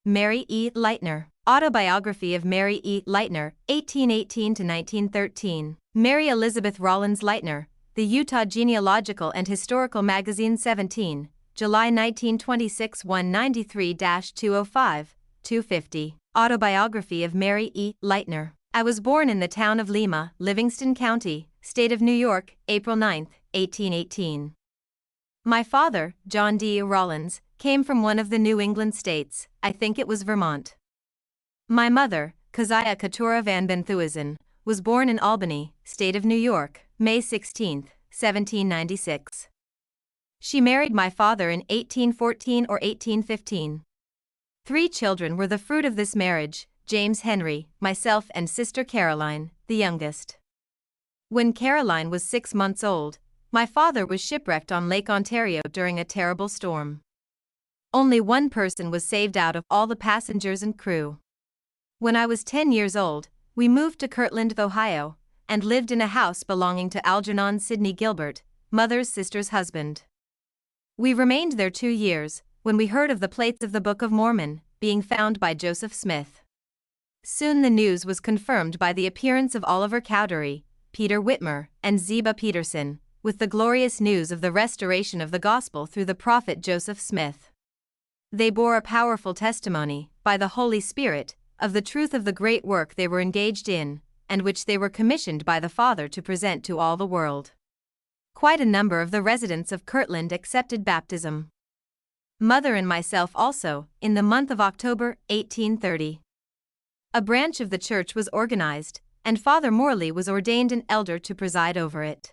Mary E. Lightner. Autobiography of Mary E. Lightner, 1818–1913. Mary Elizabeth Rollins Lightner, The Utah Genealogical and Historical Magazine 17, July 1926 193-205, 250. Autobiography of Mary E. Lightner. I was born in the town of Lima, Livingston County, State of New York, April 9, 1818. My father, John D. Rollins, came from one of the New England states, I think it was Vermont. My mother, Keziah Keturah Van Benthuizen, was born in Albany, State of New York, May 16, 1796. She married my father in 1814 or 1815. 3 children were the fruit of this marriage, James Henry, myself and sister Caroline, the youngest. When Caroline was 6 months old, my father was shipwrecked on Lake Ontario during a terrible storm. Only one person was saved out of all the passengers and crew. When I was 10 years old, we moved to Kirtland, Ohio, and lived in a house belonging to Algernon Sidney Gilbert, mother's sister's husband. We remained there 2 years, when we heard of the plates of the Book of Mormon being found by Joseph Smith. Soon the news was confirmed by the appearance of Oliver Cowdery, Peter Whitmer, and Ziba Peterson, with the glorious news of the restoration of the gospel through the prophet Joseph Smith. They bore a powerful testimony, by the Holy Spirit, of the truth of the great work they were engaged in, and which they were commissioned by the Father to present to all the world. Quite a number of the residents of Kirtland accepted baptism. Mother and myself also, in the month of October, 1830. A branch of the church was organized, and Father Morley was ordained an elder to preside over it.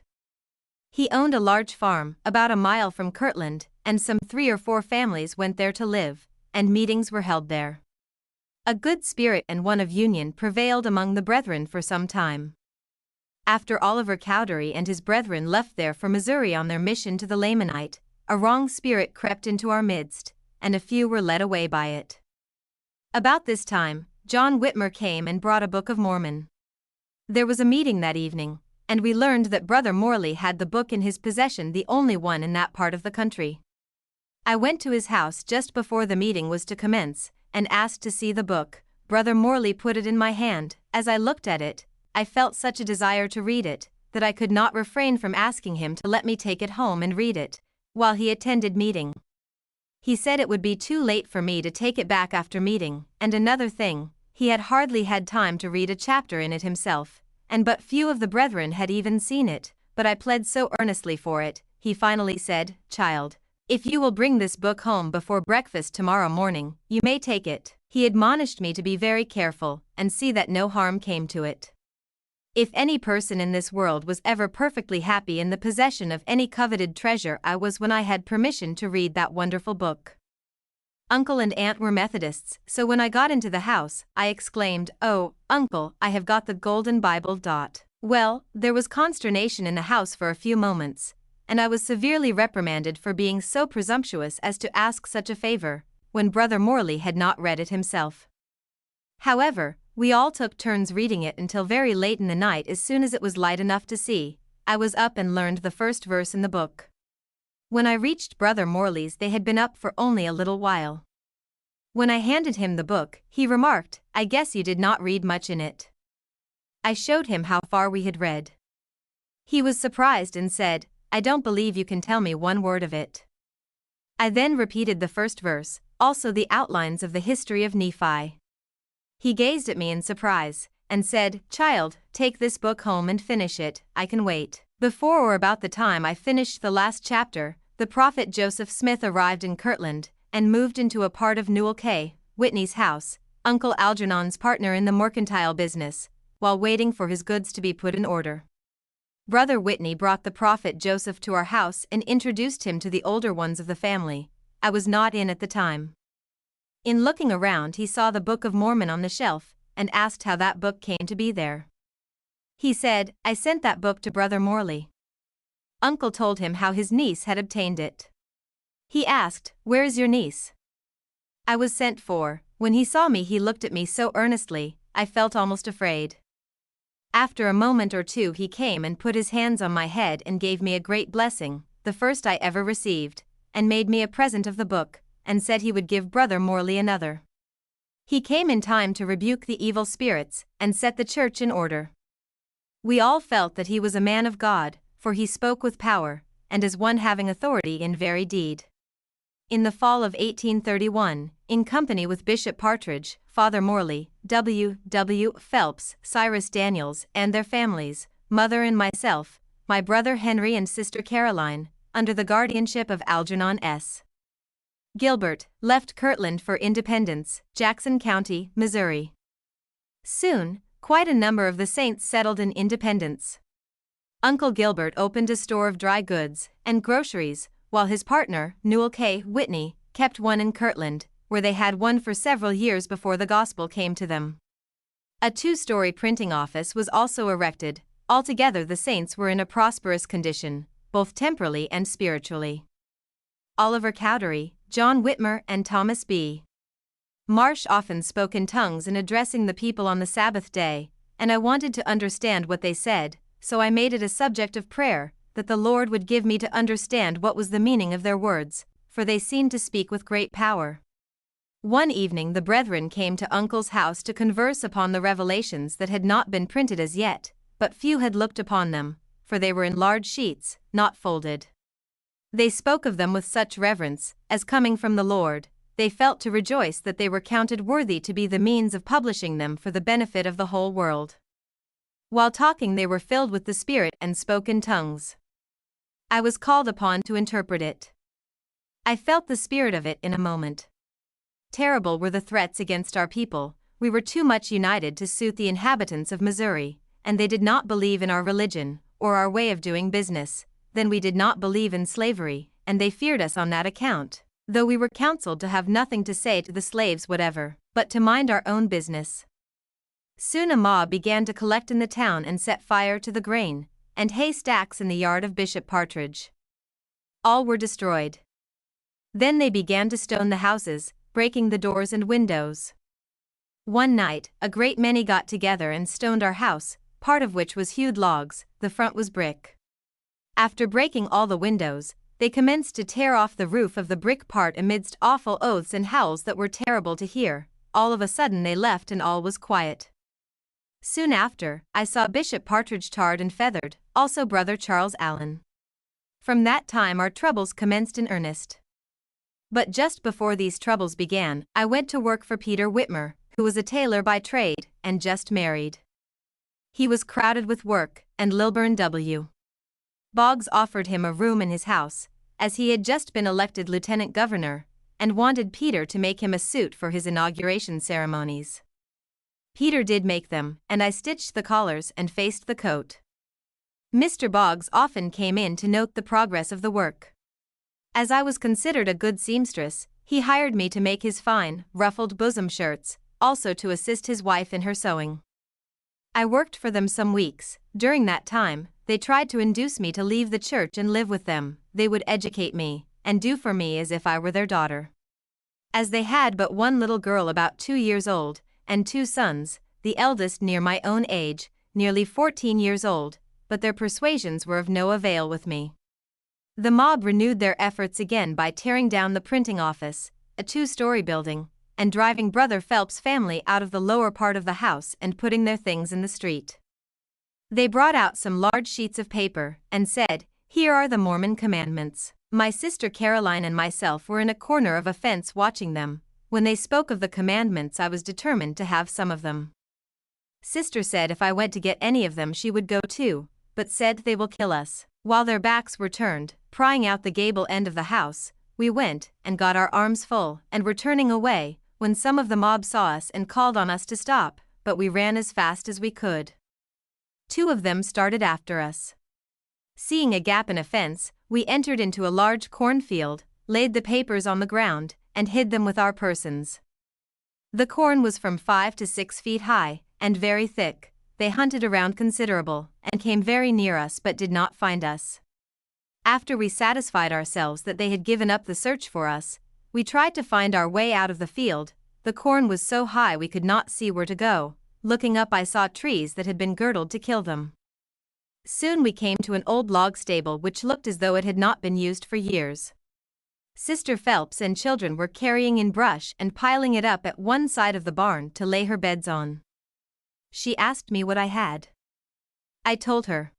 He owned a large farm, about a mile from Kirtland, and some 3 or 4 families went there to live, and meetings were held there. A good spirit and one of union prevailed among the brethren for some time. After Oliver Cowdery and his brethren left there for Missouri on their mission to the Lamanite, a wrong spirit crept into our midst, and a few were led away by it. About this time, John Whitmer came and brought a Book of Mormon. There was a meeting that evening, and we learned that Brother Morley had the book in his possession, the only one in that part of the country. I went to his house just before the meeting was to commence, and asked to see the book. Brother Morley put it in my hand. As I looked at it, I felt such a desire to read it, that I could not refrain from asking him to let me take it home and read it, while he attended meeting. He said it would be too late for me to take it back after meeting, and another thing, he had hardly had time to read a chapter in it himself, and but few of the brethren had even seen it, but I pled so earnestly for it, he finally said, "Child, if you will bring this book home before breakfast tomorrow morning, you may take it." He admonished me to be very careful, and see that no harm came to it. If any person in this world was ever perfectly happy in the possession of any coveted treasure, I was when I had permission to read that wonderful book. Uncle and Aunt were Methodists, so when I got into the house, I exclaimed, "Oh, Uncle, I have got the Golden Bible." Well, there was consternation in the house for a few moments, and I was severely reprimanded for being so presumptuous as to ask such a favor, when Brother Morley had not read it himself. However, we all took turns reading it until very late in the night. As soon as it was light enough to see, I was up and learned the first verse in the book. When I reached Brother Morley's, they had been up for only a little while. When I handed him the book, he remarked, "I guess you did not read much in it." I showed him how far we had read. He was surprised and said, "I don't believe you can tell me one word of it." I then repeated the first verse, also the outlines of the history of Nephi. He gazed at me in surprise, and said, "Child, take this book home and finish it, I can wait." Before or about the time I finished the last chapter, the prophet Joseph Smith arrived in Kirtland, and moved into a part of Newell K. Whitney's house, Uncle Algernon's partner in the mercantile business, while waiting for his goods to be put in order. Brother Whitney brought the prophet Joseph to our house and introduced him to the older ones of the family. I was not in at the time. In looking around, he saw the Book of Mormon on the shelf, and asked how that book came to be there. He said, "I sent that book to Brother Morley." Uncle told him how his niece had obtained it. He asked, "Where is your niece?" I was sent for. When he saw me, he looked at me so earnestly, I felt almost afraid. After a moment or two, he came and put his hands on my head and gave me a great blessing, the first I ever received, and made me a present of the book, and said he would give Brother Morley another. He came in time to rebuke the evil spirits and set the church in order. We all felt that he was a man of God, for he spoke with power, and as one having authority in very deed. In the fall of 1831, in company with Bishop Partridge, Father Morley, W. Phelps, Cyrus Daniels and their families, mother and myself, my brother Henry and sister Caroline, under the guardianship of Algernon S. Gilbert, left Kirtland for Independence, Jackson County, Missouri. Soon, quite a number of the saints settled in Independence. Uncle Gilbert opened a store of dry goods and groceries, while his partner, Newell K. Whitney, kept one in Kirtland, where they had one for several years before the gospel came to them. A 2-story printing office was also erected. Altogether the saints were in a prosperous condition, both temporally and spiritually. Oliver Cowdery, John Whitmer and Thomas B. Marsh often spoke in tongues in addressing the people on the Sabbath day, and I wanted to understand what they said, so I made it a subject of prayer, that the Lord would give me to understand what was the meaning of their words, for they seemed to speak with great power. One evening the brethren came to Uncle's house to converse upon the revelations that had not been printed as yet, but few had looked upon them, for they were in large sheets, not folded. They spoke of them with such reverence, as coming from the Lord, they felt to rejoice that they were counted worthy to be the means of publishing them for the benefit of the whole world. While talking they were filled with the Spirit and spoke in tongues. I was called upon to interpret it. I felt the spirit of it in a moment. Terrible were the threats against our people, we were too much united to suit the inhabitants of Missouri, and they did not believe in our religion, or our way of doing business. Then we did not believe in slavery, and they feared us on that account, though we were counseled to have nothing to say to the slaves whatever, but to mind our own business. Soon a mob began to collect in the town and set fire to the grain and hay stacks in the yard of Bishop Partridge. All were destroyed. Then they began to stone the houses, breaking the doors and windows. One night, a great many got together and stoned our house, part of which was hewed logs, the front was brick. After breaking all the windows, they commenced to tear off the roof of the brick part amidst awful oaths and howls that were terrible to hear. All of a sudden they left and all was quiet. Soon after, I saw Bishop Partridge tarred and feathered, also Brother Charles Allen. From that time our troubles commenced in earnest. But just before these troubles began, I went to work for Peter Whitmer, who was a tailor by trade, and just married. He was crowded with work, and Lilburn W. Boggs offered him a room in his house, as he had just been elected lieutenant governor, and wanted Peter to make him a suit for his inauguration ceremonies. Peter did make them, and I stitched the collars and faced the coat. Mr. Boggs often came in to note the progress of the work. As I was considered a good seamstress, he hired me to make his fine, ruffled bosom shirts, also to assist his wife in her sewing. I worked for them some weeks. During that time, they tried to induce me to leave the church and live with them. They would educate me, and do for me as if I were their daughter. As they had but one little girl about 2 years old, and 2 sons, the eldest near my own age, nearly 14 years old, but their persuasions were of no avail with me. The mob renewed their efforts again by tearing down the printing office, a 2-story building, and driving Brother Phelps' family out of the lower part of the house and putting their things in the street. They brought out some large sheets of paper and said, "Here are the Mormon commandments." My sister Caroline and myself were in a corner of a fence watching them. When they spoke of the commandments, I was determined to have some of them. Sister said if I went to get any of them she would go too, but said they will kill us. While their backs were turned, prying out the gable end of the house, we went and got our arms full and were turning away, when some of the mob saw us and called on us to stop, but we ran as fast as we could. 2 of them started after us. Seeing a gap in a fence, we entered into a large cornfield, laid the papers on the ground, and hid them with our persons. The corn was from 5 to 6 feet high, and very thick. They hunted around considerable, and came very near us but did not find us. After we satisfied ourselves that they had given up the search for us, we tried to find our way out of the field. The corn was so high we could not see where to go. Looking up I saw trees that had been girdled to kill them. Soon we came to an old log stable which looked as though it had not been used for years. Sister Phelps and children were carrying in brush and piling it up at one side of the barn to lay her beds on. She asked me what I had. I told her.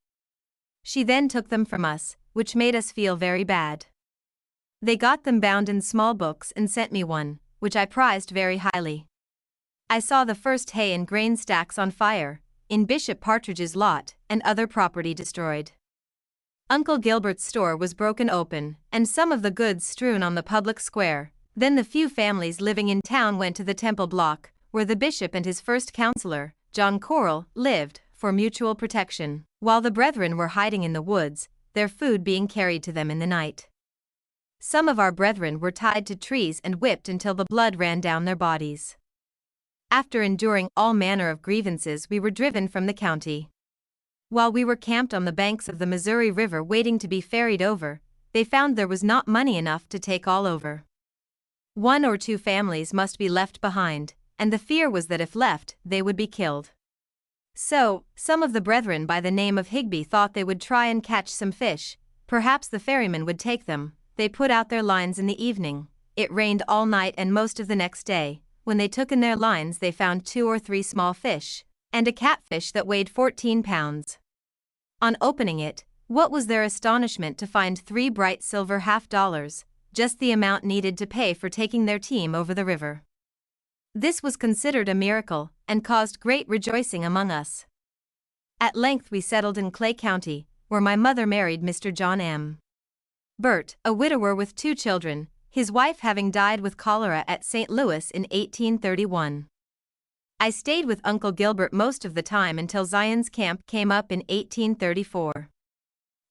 She then took them from us, which made us feel very bad. They got them bound in small books and sent me one, which I prized very highly. I saw the first hay and grain stacks on fire, in Bishop Partridge's lot, and other property destroyed. Uncle Gilbert's store was broken open, and some of the goods strewn on the public square. Then the few families living in town went to the Temple Block, where the bishop and his first counselor, John Corral, lived, for mutual protection, while the brethren were hiding in the woods, their food being carried to them in the night. Some of our brethren were tied to trees and whipped until the blood ran down their bodies. After enduring all manner of grievances, we were driven from the county. While we were camped on the banks of the Missouri River waiting to be ferried over, they found there was not money enough to take all over. 1 or 2 families must be left behind, and the fear was that if left, they would be killed. So, some of the brethren by the name of Higby thought they would try and catch some fish, perhaps the ferryman would take them. They put out their lines in the evening. It rained all night and most of the next day. When they took in their lines, they found 2 or 3 small fish, and a catfish that weighed 14 pounds. On opening it, what was their astonishment to find 3 bright silver $50, just the amount needed to pay for taking their team over the river. This was considered a miracle, and caused great rejoicing among us. At length we settled in Clay County, where my mother married Mr. John M. Burt, a widower with 2 children, his wife having died with cholera at St. Louis in 1831. I stayed with Uncle Gilbert most of the time until Zion's camp came up in 1834.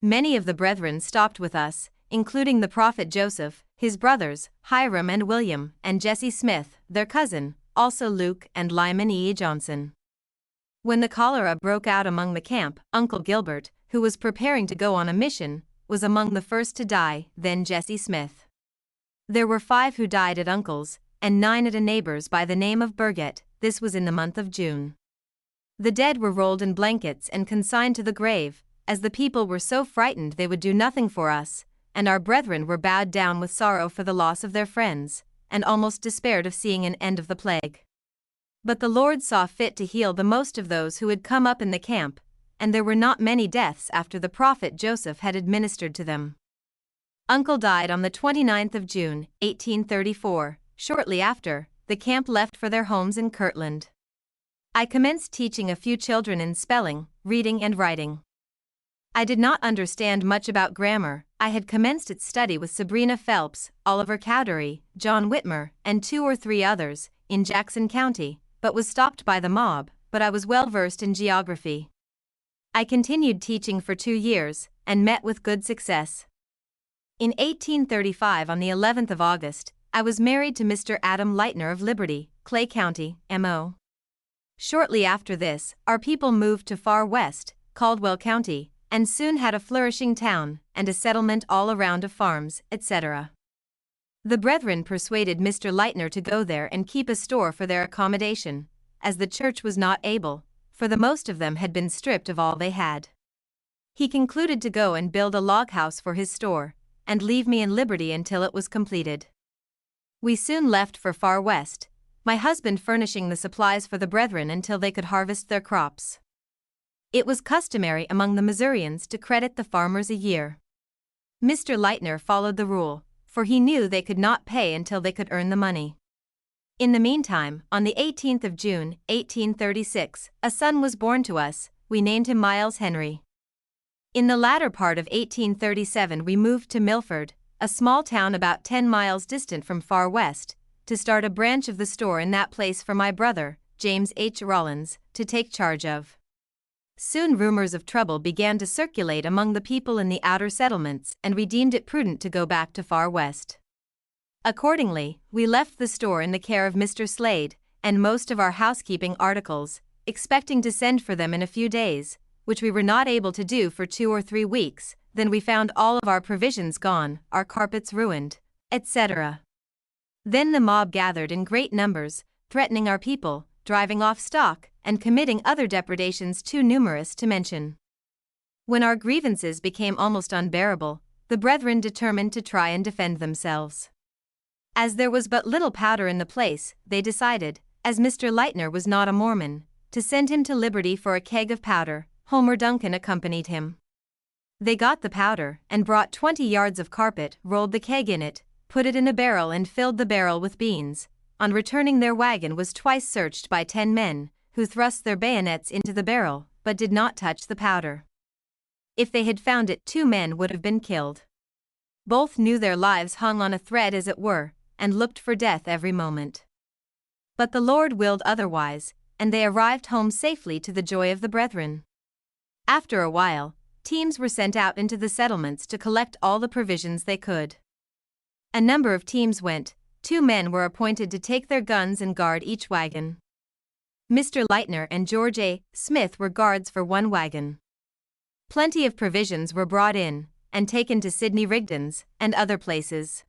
Many of the brethren stopped with us, including the prophet Joseph, his brothers, Hiram and William, and Jesse Smith, their cousin, also Luke and Lyman E. Johnson. When the cholera broke out among the camp, Uncle Gilbert, who was preparing to go on a mission, was among the first to die, then Jesse Smith. There were 5 who died at Uncle's, and 9 at a neighbor's by the name of Burgett. This was in the month of June. The dead were rolled in blankets and consigned to the grave, as the people were so frightened they would do nothing for us, and our brethren were bowed down with sorrow for the loss of their friends, and almost despaired of seeing an end of the plague. But the Lord saw fit to heal the most of those who had come up in the camp, and there were not many deaths after the prophet Joseph had administered to them. Uncle died on the 29th of June, 1834. Shortly after, the camp left for their homes in Kirtland. I commenced teaching a few children in spelling, reading and writing. I did not understand much about grammar. I had commenced its study with Sabrina Phelps, Oliver Cowdery, John Whitmer, and 2 or 3 others, in Jackson County, but was stopped by the mob, but I was well versed in geography. I continued teaching for 2 years, and met with good success. In 1835, on the 11th of August, I was married to Mr. Adam Lightner of Liberty, Clay County, M.O. Shortly after this, our people moved to far west, Caldwell County, and soon had a flourishing town, and a settlement all around of farms, etc. The brethren persuaded Mr. Lightner to go there and keep a store for their accommodation, as the church was not able, for the most of them had been stripped of all they had. He concluded to go and build a log house for his store, and leave me in Liberty until it was completed. We soon left for far west, my husband furnishing the supplies for the brethren until they could harvest their crops. It was customary among the Missourians to credit the farmers a year. Mr. Lightner followed the rule, for he knew they could not pay until they could earn the money. In the meantime, on the 18th of June, 1836, a son was born to us. We named him Miles Henry. In the latter part of 1837 we moved to Milford, a small town about 10 miles distant from far west, to start a branch of the store in that place for my brother, James H. Rollins, to take charge of. Soon rumors of trouble began to circulate among the people in the outer settlements, and we deemed it prudent to go back to far west. Accordingly, we left the store in the care of Mr. Slade, and most of our housekeeping articles, expecting to send for them in a few days, which we were not able to do for 2 or 3 weeks. Then we found all of our provisions gone, our carpets ruined, etc. Then the mob gathered in great numbers, threatening our people, driving off stock, and committing other depredations too numerous to mention. When our grievances became almost unbearable, the brethren determined to try and defend themselves. As there was but little powder in the place, they decided, as Mr. Lightner was not a Mormon, to send him to Liberty for a keg of powder. Homer Duncan accompanied him. They got the powder and brought 20 yards of carpet, rolled the keg in it, put it in a barrel and filled the barrel with beans. On returning, their wagon was twice searched by 10 men, who thrust their bayonets into the barrel, but did not touch the powder. If they had found it, 2 men would have been killed. Both knew their lives hung on a thread, as it were, and looked for death every moment. But the Lord willed otherwise, and they arrived home safely, to the joy of the brethren. After a while, teams were sent out into the settlements to collect all the provisions they could. A number of teams went. 2 men were appointed to take their guns and guard each wagon. Mr. Lightner and George A. Smith were guards for 1 wagon. Plenty of provisions were brought in and taken to Sidney Rigdon's and other places.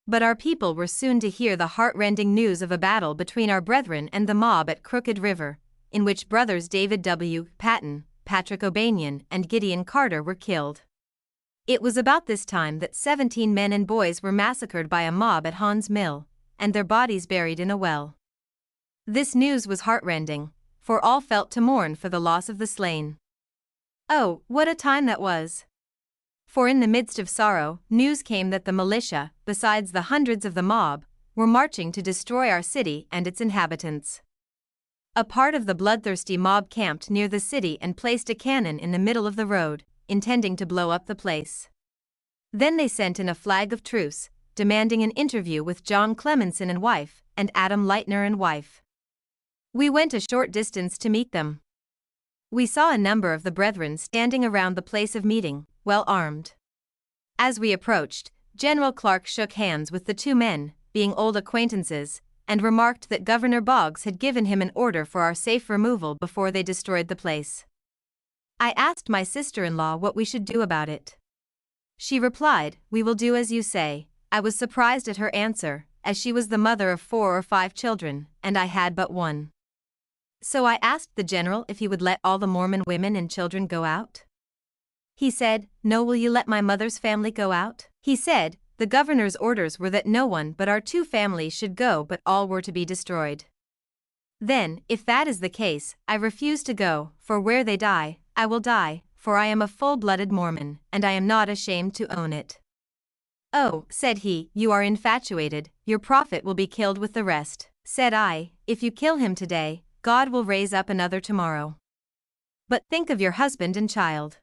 But our people were soon to hear the heart-rending news of a battle between our brethren and the mob at Crooked River, in which brothers David W. Patton, Patrick O'Banion, and Gideon Carter were killed. It was about this time that 17 men and boys were massacred by a mob at Haun's Mill, and their bodies buried in a well. This news was heartrending, for all felt to mourn for the loss of the slain. Oh, what a time that was! For in the midst of sorrow, news came that the militia, besides the hundreds of the mob, were marching to destroy our city and its inhabitants. A part of the bloodthirsty mob camped near the city and placed a cannon in the middle of the road, intending to blow up the place. Then they sent in a flag of truce, demanding an interview with John Clemenson and wife, and Adam Lightner and wife. We went a short distance to meet them. We saw a number of the brethren standing around the place of meeting, well armed. As we approached, General Clark shook hands with the 2 men, being old acquaintances, and remarked that Governor Boggs had given him an order for our safe removal before they destroyed the place. I asked my sister-in-law what we should do about it. She replied, "We will do as you say." I was surprised at her answer, as she was the mother of 4 or 5 children, and I had but 1. So I asked the general if he would let all the Mormon women and children go out. He said, "No." "Will you let my mother's family go out?" He said, "The governor's orders were that no one but our 2 families should go, but all were to be destroyed." "Then, if that is the case, I refuse to go, for where they die, I will die, for I am a full-blooded Mormon, and I am not ashamed to own it." "Oh," said he, "you are infatuated, your prophet will be killed with the rest." Said I, "If you kill him today, God will raise up another tomorrow. But think of your husband and child."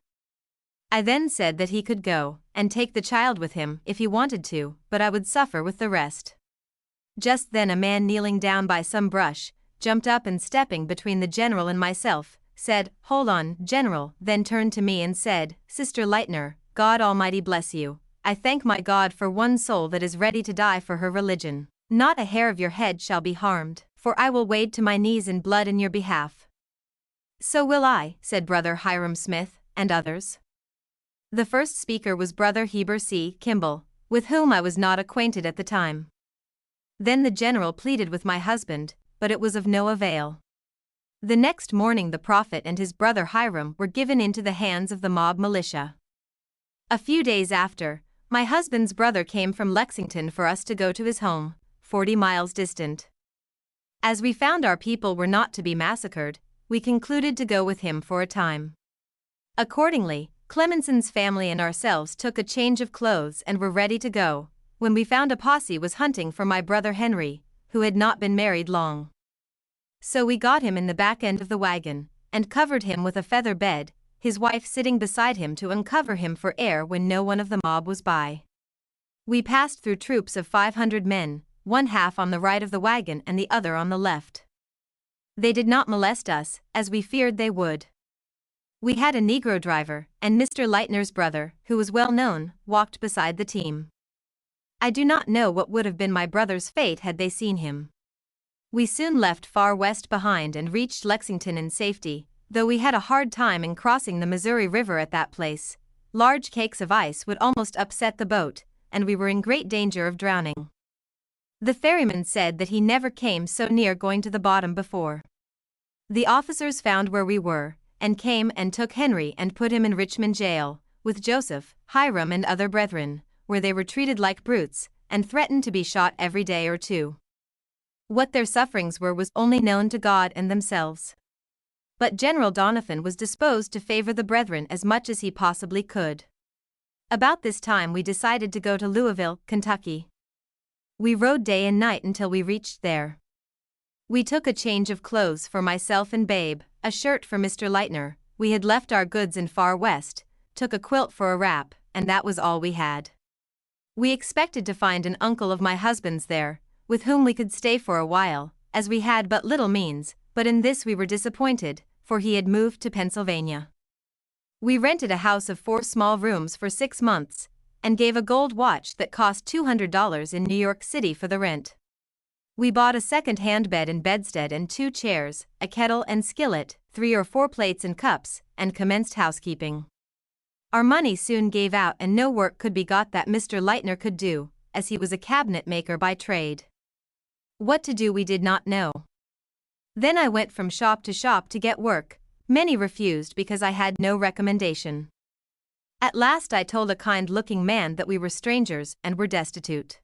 I then said that he could go, and take the child with him if he wanted to, but I would suffer with the rest. Just then a man kneeling down by some brush, jumped up and stepping between the general and myself, said, "Hold on, General," then turned to me and said, "Sister Lightner, God Almighty bless you. I thank my God for one soul that is ready to die for her religion. Not a hair of your head shall be harmed, for I will wade to my knees in blood in your behalf." "So will I," said Brother Hiram Smith, and others. The first speaker was Brother Heber C. Kimball, with whom I was not acquainted at the time. Then the general pleaded with my husband, but it was of no avail. The next morning the prophet and his brother Hiram were given into the hands of the mob militia. A few days after, my husband's brother came from Lexington for us to go to his home, 40 miles distant. As we found our people were not to be massacred, we concluded to go with him for a time. Accordingly, Clemenson's family and ourselves took a change of clothes and were ready to go, when we found a posse was hunting for my brother Henry, who had not been married long. So we got him in the back end of the wagon, and covered him with a feather bed, his wife sitting beside him to uncover him for air when no one of the mob was by. We passed through troops of 500 men, one half on the right of the wagon and the other on the left. They did not molest us, as we feared they would. We had a Negro driver, and Mr. Lightner's brother, who was well known, walked beside the team. I do not know what would have been my brother's fate had they seen him. We soon left Far West behind and reached Lexington in safety, though we had a hard time in crossing the Missouri River at that place. Large cakes of ice would almost upset the boat, and we were in great danger of drowning. The ferryman said that he never came so near going to the bottom before. The officers found where we were, and came and took Henry and put him in Richmond jail, with Joseph, Hiram and other brethren, where they were treated like brutes, and threatened to be shot every day or two. What their sufferings were was only known to God and themselves. But General Doniphan was disposed to favor the brethren as much as he possibly could. About this time we decided to go to Louisville, Kentucky. We rode day and night until we reached there. We took a change of clothes for myself and Babe, a shirt for Mr. Lightner. We had left our goods in Far West, took a quilt for a wrap, and that was all we had. We expected to find an uncle of my husband's there, with whom we could stay for a while, as we had but little means, but in this we were disappointed, for he had moved to Pennsylvania. We rented a house of 4 small rooms for 6 months, and gave a gold watch that cost $200 in New York City for the rent. We bought a second-hand bed and bedstead and 2 chairs, a kettle and skillet, 3 or 4 plates and cups, and commenced housekeeping. Our money soon gave out and no work could be got that Mr. Lightner could do, as he was a cabinet maker by trade. What to do we did not know. Then I went from shop to shop to get work. Many refused because I had no recommendation. At last I told a kind-looking man that we were strangers and were destitute.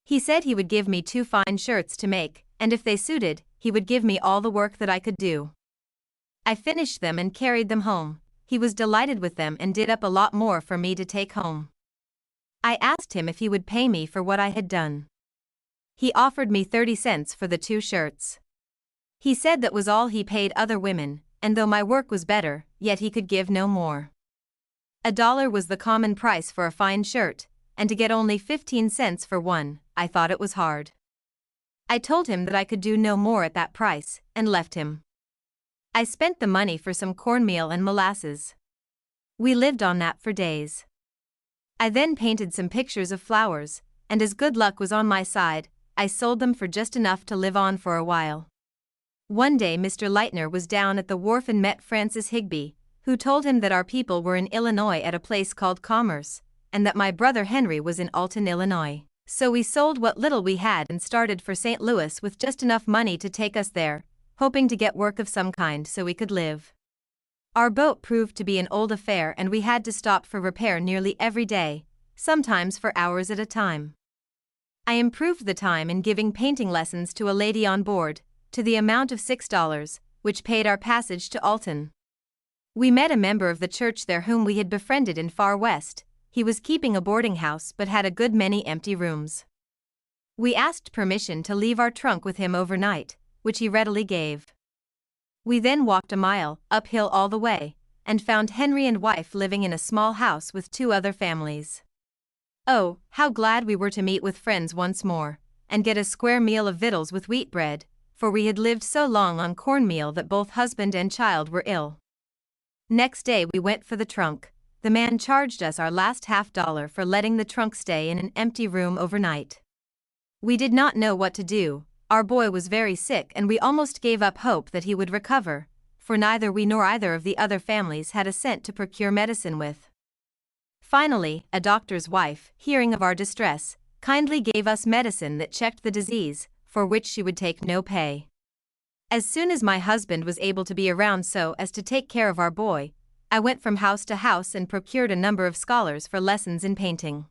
He said he would give me 2 fine shirts to make, and if they suited, he would give me all the work that I could do. I finished them and carried them home. He was delighted with them and did up a lot more for me to take home. I asked him if he would pay me for what I had done. He offered me 30 cents for the 2 shirts. He said that was all he paid other women, and though my work was better, yet he could give no more. $1 was the common price for a fine shirt, and to get only 15 cents for one, I thought it was hard. I told him that I could do no more at that price, and left him. I spent the money for some cornmeal and molasses. We lived on that for days. I then painted some pictures of flowers, and as good luck was on my side, I sold them for just enough to live on for a while. One day Mr. Lightner was down at the wharf and met Francis Higbee, who told him that our people were in Illinois at a place called Commerce, and that my brother Henry was in Alton, Illinois. So we sold what little we had and started for St. Louis with just enough money to take us there, hoping to get work of some kind so we could live. Our boat proved to be an old affair and we had to stop for repair nearly every day, sometimes for hours at a time. I improved the time in giving painting lessons to a lady on board, to the amount of $6, which paid our passage to Alton. We met a member of the church there whom we had befriended in Far West. He was keeping a boarding house but had a good many empty rooms. We asked permission to leave our trunk with him overnight, which he readily gave. We then walked a mile, uphill all the way, and found Henry and wife living in a small house with 2 other families. Oh, how glad we were to meet with friends once more, and get a square meal of victuals with wheat bread, for we had lived so long on cornmeal that both husband and child were ill. Next day we went for the trunk. The man charged us our last $50 for letting the trunk stay in an empty room overnight. We did not know what to do. Our boy was very sick and we almost gave up hope that he would recover, for neither we nor either of the other families had a cent to procure medicine with. Finally, a doctor's wife, hearing of our distress, kindly gave us medicine that checked the disease, for which she would take no pay. As soon as my husband was able to be around so as to take care of our boy, I went from house to house and procured a number of scholars for lessons in painting.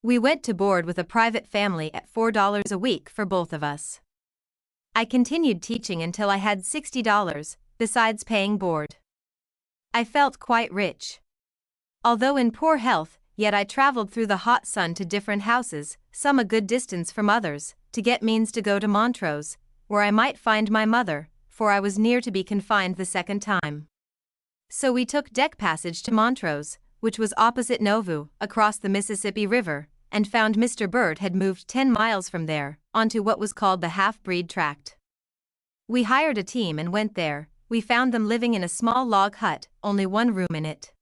We went to board with a private family at $4 a week for both of us. I continued teaching until I had $60, besides paying board. I felt quite rich. Although in poor health, yet I traveled through the hot sun to different houses, some a good distance from others, to get means to go to Montrose, where I might find my mother, for I was near to be confined the second time. So we took deck passage to Montrose, which was opposite Nauvoo, across the Mississippi River, and found Mr. Bird had moved 10 miles from there, onto what was called the half-breed tract. We hired a team and went there. We found them living in a small log hut, only 1 room in it.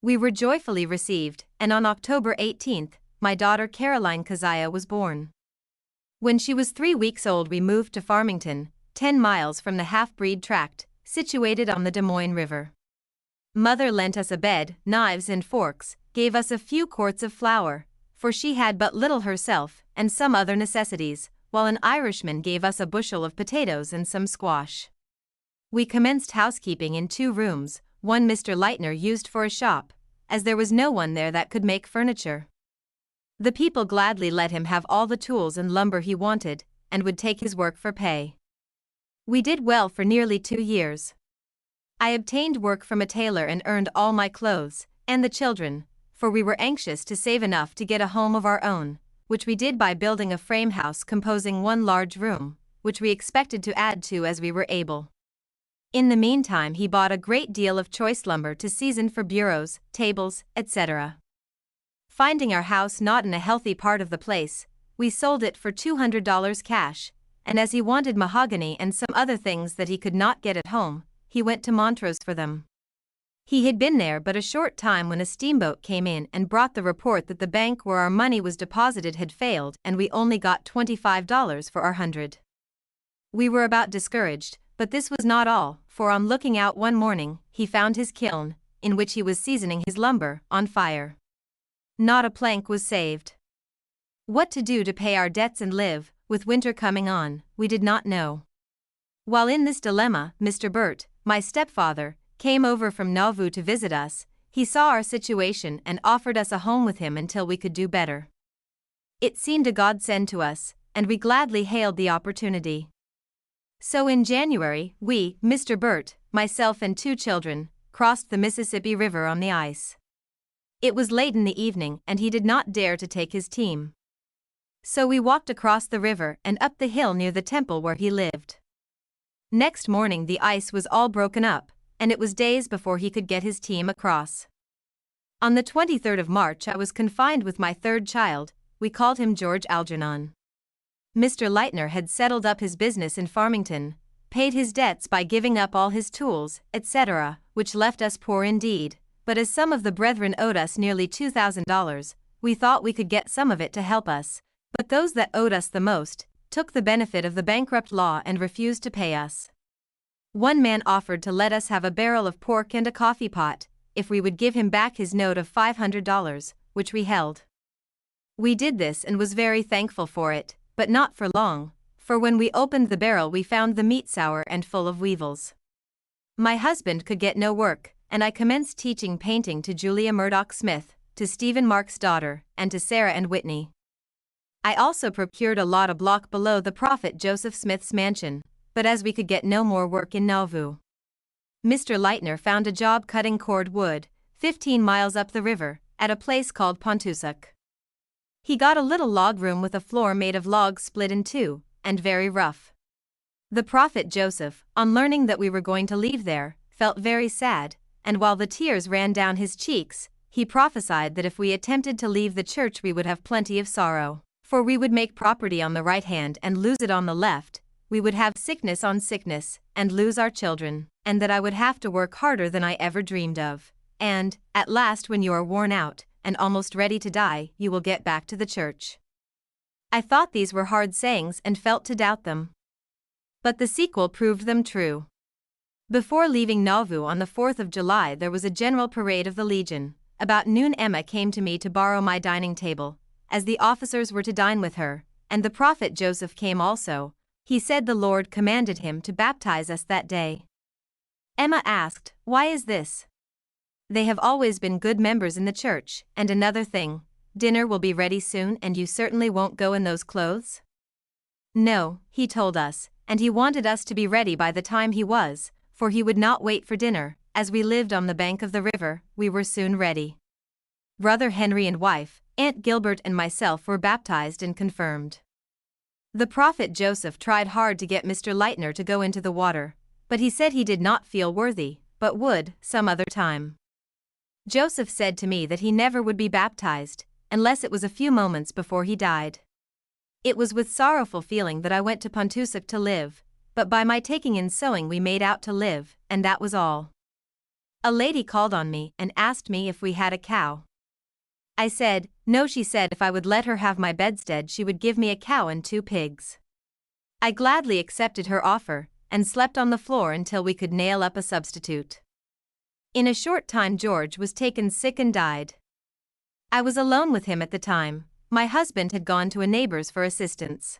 We were joyfully received, and on October 18th, my daughter Caroline Keziah was born. When she was 3 weeks old we moved to Farmington, 10 miles from the half-breed tract, situated on the Des Moines River. Mother lent us a bed, knives and forks, gave us a few quarts of flour, for she had but little herself, and some other necessities, while an Irishman gave us a bushel of potatoes and some squash. We commenced housekeeping in 2 rooms, one Mr. Lightner used for a shop, as there was no one there that could make furniture. The people gladly let him have all the tools and lumber he wanted, and would take his work for pay. We did well for nearly 2 years. I obtained work from a tailor and earned all my clothes, and the children, for we were anxious to save enough to get a home of our own, which we did by building a frame house composing one large room, which we expected to add to as we were able. In the meantime, he bought a great deal of choice lumber to season for bureaus, tables, etc. Finding our house not in a healthy part of the place, we sold it for $200 cash, and as he wanted mahogany and some other things that he could not get at home, he went to Montrose for them. He had been there but a short time when a steamboat came in and brought the report that the bank where our money was deposited had failed and we only got $25 for our 100. We were about discouraged, but this was not all, for on looking out one morning, he found his kiln, in which he was seasoning his lumber, on fire. Not a plank was saved. What to do to pay our debts and live, with winter coming on, we did not know. While in this dilemma, Mr. Burt, my stepfather, came over from Nauvoo to visit us. He saw our situation and offered us a home with him until we could do better. It seemed a godsend to us, and we gladly hailed the opportunity. So in January, we, Mr. Burt, myself and 2 children, crossed the Mississippi River on the ice. It was late in the evening and he did not dare to take his team. So we walked across the river and up the hill near the temple where he lived. Next morning the ice was all broken up, and it was days before he could get his team across. On the 23rd of March I was confined with my 3rd child. We called him George Algernon. Mr. Lightner had settled up his business in Farmington, paid his debts by giving up all his tools, etc., which left us poor indeed, but as some of the brethren owed us nearly $2,000, we thought we could get some of it to help us, but those that owed us the most took the benefit of the bankrupt law and refused to pay us. One man offered to let us have a barrel of pork and a coffee pot, if we would give him back his note of $500, which we held. We did this and was very thankful for it, but not for long, for when we opened the barrel we found the meat sour and full of weevils. My husband could get no work, and I commenced teaching painting to Julia Murdoch Smith, to Stephen Mark's daughter, and to Sarah and Whitney. I also procured a lot a block below the Prophet Joseph Smith's mansion, but as we could get no more work in Nauvoo, Mr. Lightner found a job cutting cord wood, 15 miles up the river, at a place called Pontoussac. He got a little log room with a floor made of logs split in 2, and very rough. The Prophet Joseph, on learning that we were going to leave there, felt very sad, and while the tears ran down his cheeks, he prophesied that if we attempted to leave the church we would have plenty of sorrow, for we would make property on the right hand and lose it on the left, we would have sickness on sickness, and lose our children, and that I would have to work harder than I ever dreamed of, and, at last when you are worn out, and almost ready to die, you will get back to the church. I thought these were hard sayings and felt to doubt them. But the sequel proved them true. Before leaving Nauvoo on the 4th of July there was a general parade of the Legion. About noon Emma came to me to borrow my dining table, as the officers were to dine with her, and the Prophet Joseph came also. He said the Lord commanded him to baptize us that day. Emma asked, "Why is this?" "They have always been good members in the church, and another thing, dinner will be ready soon and you certainly won't go in those clothes?" "No," he told us, and he wanted us to be ready by the time he was, for he would not wait for dinner. As we lived on the bank of the river, we were soon ready. Brother Henry and wife, Aunt Gilbert and myself were baptized and confirmed. The Prophet Joseph tried hard to get Mr. Lightner to go into the water, but he said he did not feel worthy, but would, some other time. Joseph said to me that he never would be baptized, unless it was a few moments before he died. It was with sorrowful feeling that I went to Pontoussac to live, but by my taking in sewing we made out to live, and that was all. A lady called on me and asked me if we had a cow. I said, no. She said if I would let her have my bedstead she would give me a cow and 2 pigs. I gladly accepted her offer, and slept on the floor until we could nail up a substitute. In a short time George was taken sick and died. I was alone with him at the time. My husband had gone to a neighbor's for assistance.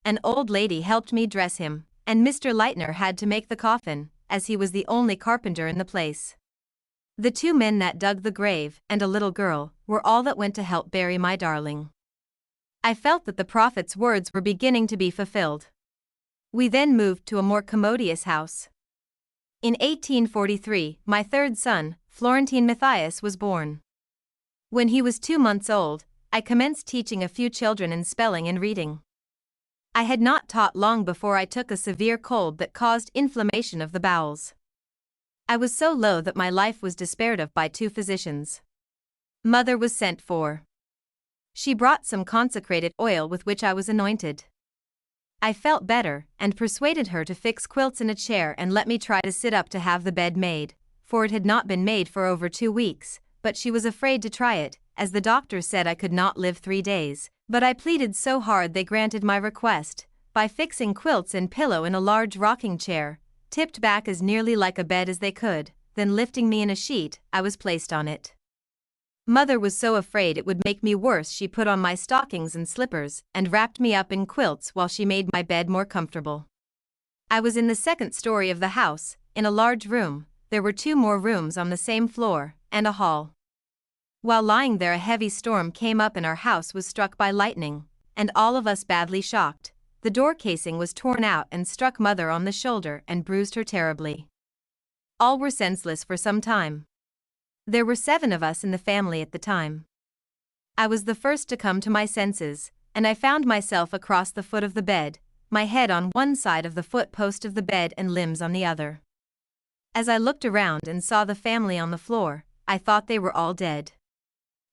An old lady helped me dress him, and Mr. Lightner had to make the coffin, as he was the only carpenter in the place. The 2 men that dug the grave and a little girl were all that went to help bury my darling. I felt that the prophet's words were beginning to be fulfilled. We then moved to a more commodious house. In 1843, my 3rd son, Florentine Matthias, was born. When he was 2 months old, I commenced teaching a few children in spelling and reading. I had not taught long before I took a severe cold that caused inflammation of the bowels. I was so low that my life was despaired of by 2 physicians. Mother was sent for. She brought some consecrated oil with which I was anointed. I felt better and persuaded her to fix quilts in a chair and let me try to sit up to have the bed made, for it had not been made for over 2 weeks, but she was afraid to try it, as the doctor said I could not live 3 days, but I pleaded so hard they granted my request, by fixing quilts and pillow in a large rocking chair, tipped back as nearly like a bed as they could, then lifting me in a sheet, I was placed on it. Mother was so afraid it would make me worse she put on my stockings and slippers and wrapped me up in quilts while she made my bed more comfortable. I was in the 2nd story of the house, in a large room. There were 2 more rooms on the same floor, and a hall. While lying there a heavy storm came up and our house was struck by lightning, and all of us badly shocked. The door casing was torn out and struck Mother on the shoulder and bruised her terribly. All were senseless for some time. There were 7 of us in the family at the time. I was the first to come to my senses, and I found myself across the foot of the bed, my head on one side of the foot post of the bed and limbs on the other. As I looked around and saw the family on the floor, I thought they were all dead.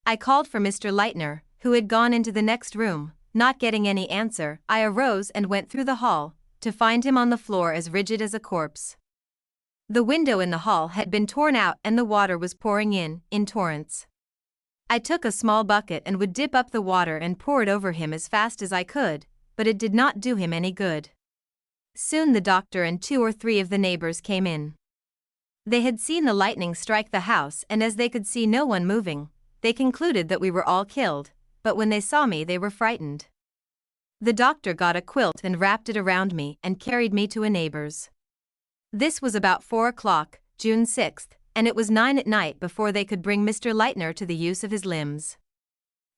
I called for Mr. Lightner, who had gone into the next room. Not getting any answer, I arose and went through the hall, to find him on the floor as rigid as a corpse. The window in the hall had been torn out and the water was pouring in torrents. I took a small bucket and would dip up the water and pour it over him as fast as I could, but it did not do him any good. Soon the doctor and 2 or 3 of the neighbors came in. They had seen the lightning strike the house, and as they could see no one moving, they concluded that we were all killed, but when they saw me they were frightened. The doctor got a quilt and wrapped it around me and carried me to a neighbor's. This was about 4 o'clock, June 6th, and it was 9 at night before they could bring Mr. Lightner to the use of his limbs.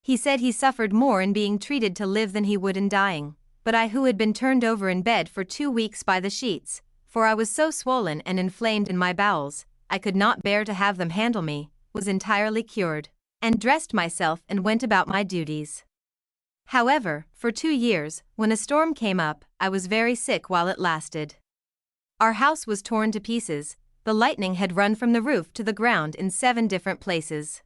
He said he suffered more in being treated to live than he would in dying, but I, who had been turned over in bed for 2 weeks by the sheets, for I was so swollen and inflamed in my bowels, I could not bear to have them handle me, was entirely cured, and dressed myself and went about my duties. However, for 2 years, when a storm came up, I was very sick while it lasted. Our house was torn to pieces. The lightning had run from the roof to the ground in 7 different places.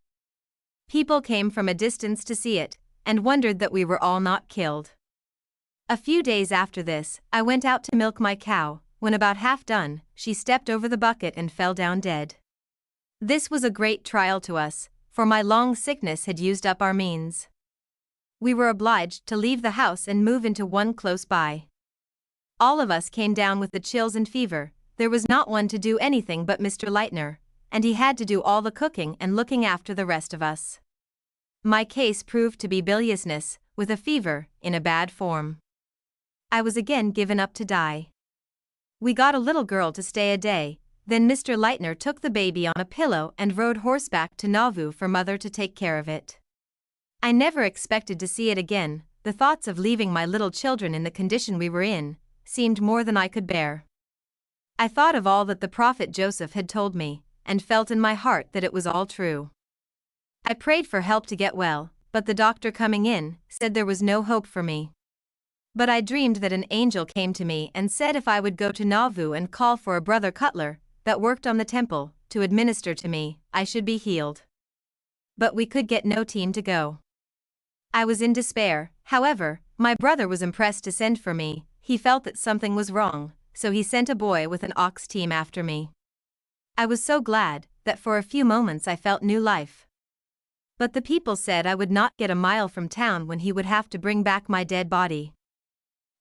People came from a distance to see it, and wondered that we were all not killed. A few days after this, I went out to milk my cow. When about half done, she stepped over the bucket and fell down dead. This was a great trial to us, for my long sickness had used up our means. We were obliged to leave the house and move into one close by. All of us came down with the chills and fever. There was not one to do anything but Mr. Lightner, and he had to do all the cooking and looking after the rest of us. My case proved to be biliousness, with a fever, in a bad form. I was again given up to die. We got a little girl to stay a day, then Mr. Lightner took the baby on a pillow and rode horseback to Nauvoo for Mother to take care of it. I never expected to see it again. The thoughts of leaving my little children in the condition we were in seemed more than I could bear. I thought of all that the prophet Joseph had told me, and felt in my heart that it was all true. I prayed for help to get well, but the doctor coming in said there was no hope for me. But I dreamed that an angel came to me and said if I would go to Nauvoo and call for a brother Cutler, that worked on the temple, to administer to me, I should be healed. But we could get no team to go. I was in despair. However, my brother was impressed to send for me. He felt that something was wrong, so he sent a boy with an ox team after me. I was so glad that for a few moments I felt new life. But the people said I would not get a mile from town when he would have to bring back my dead body.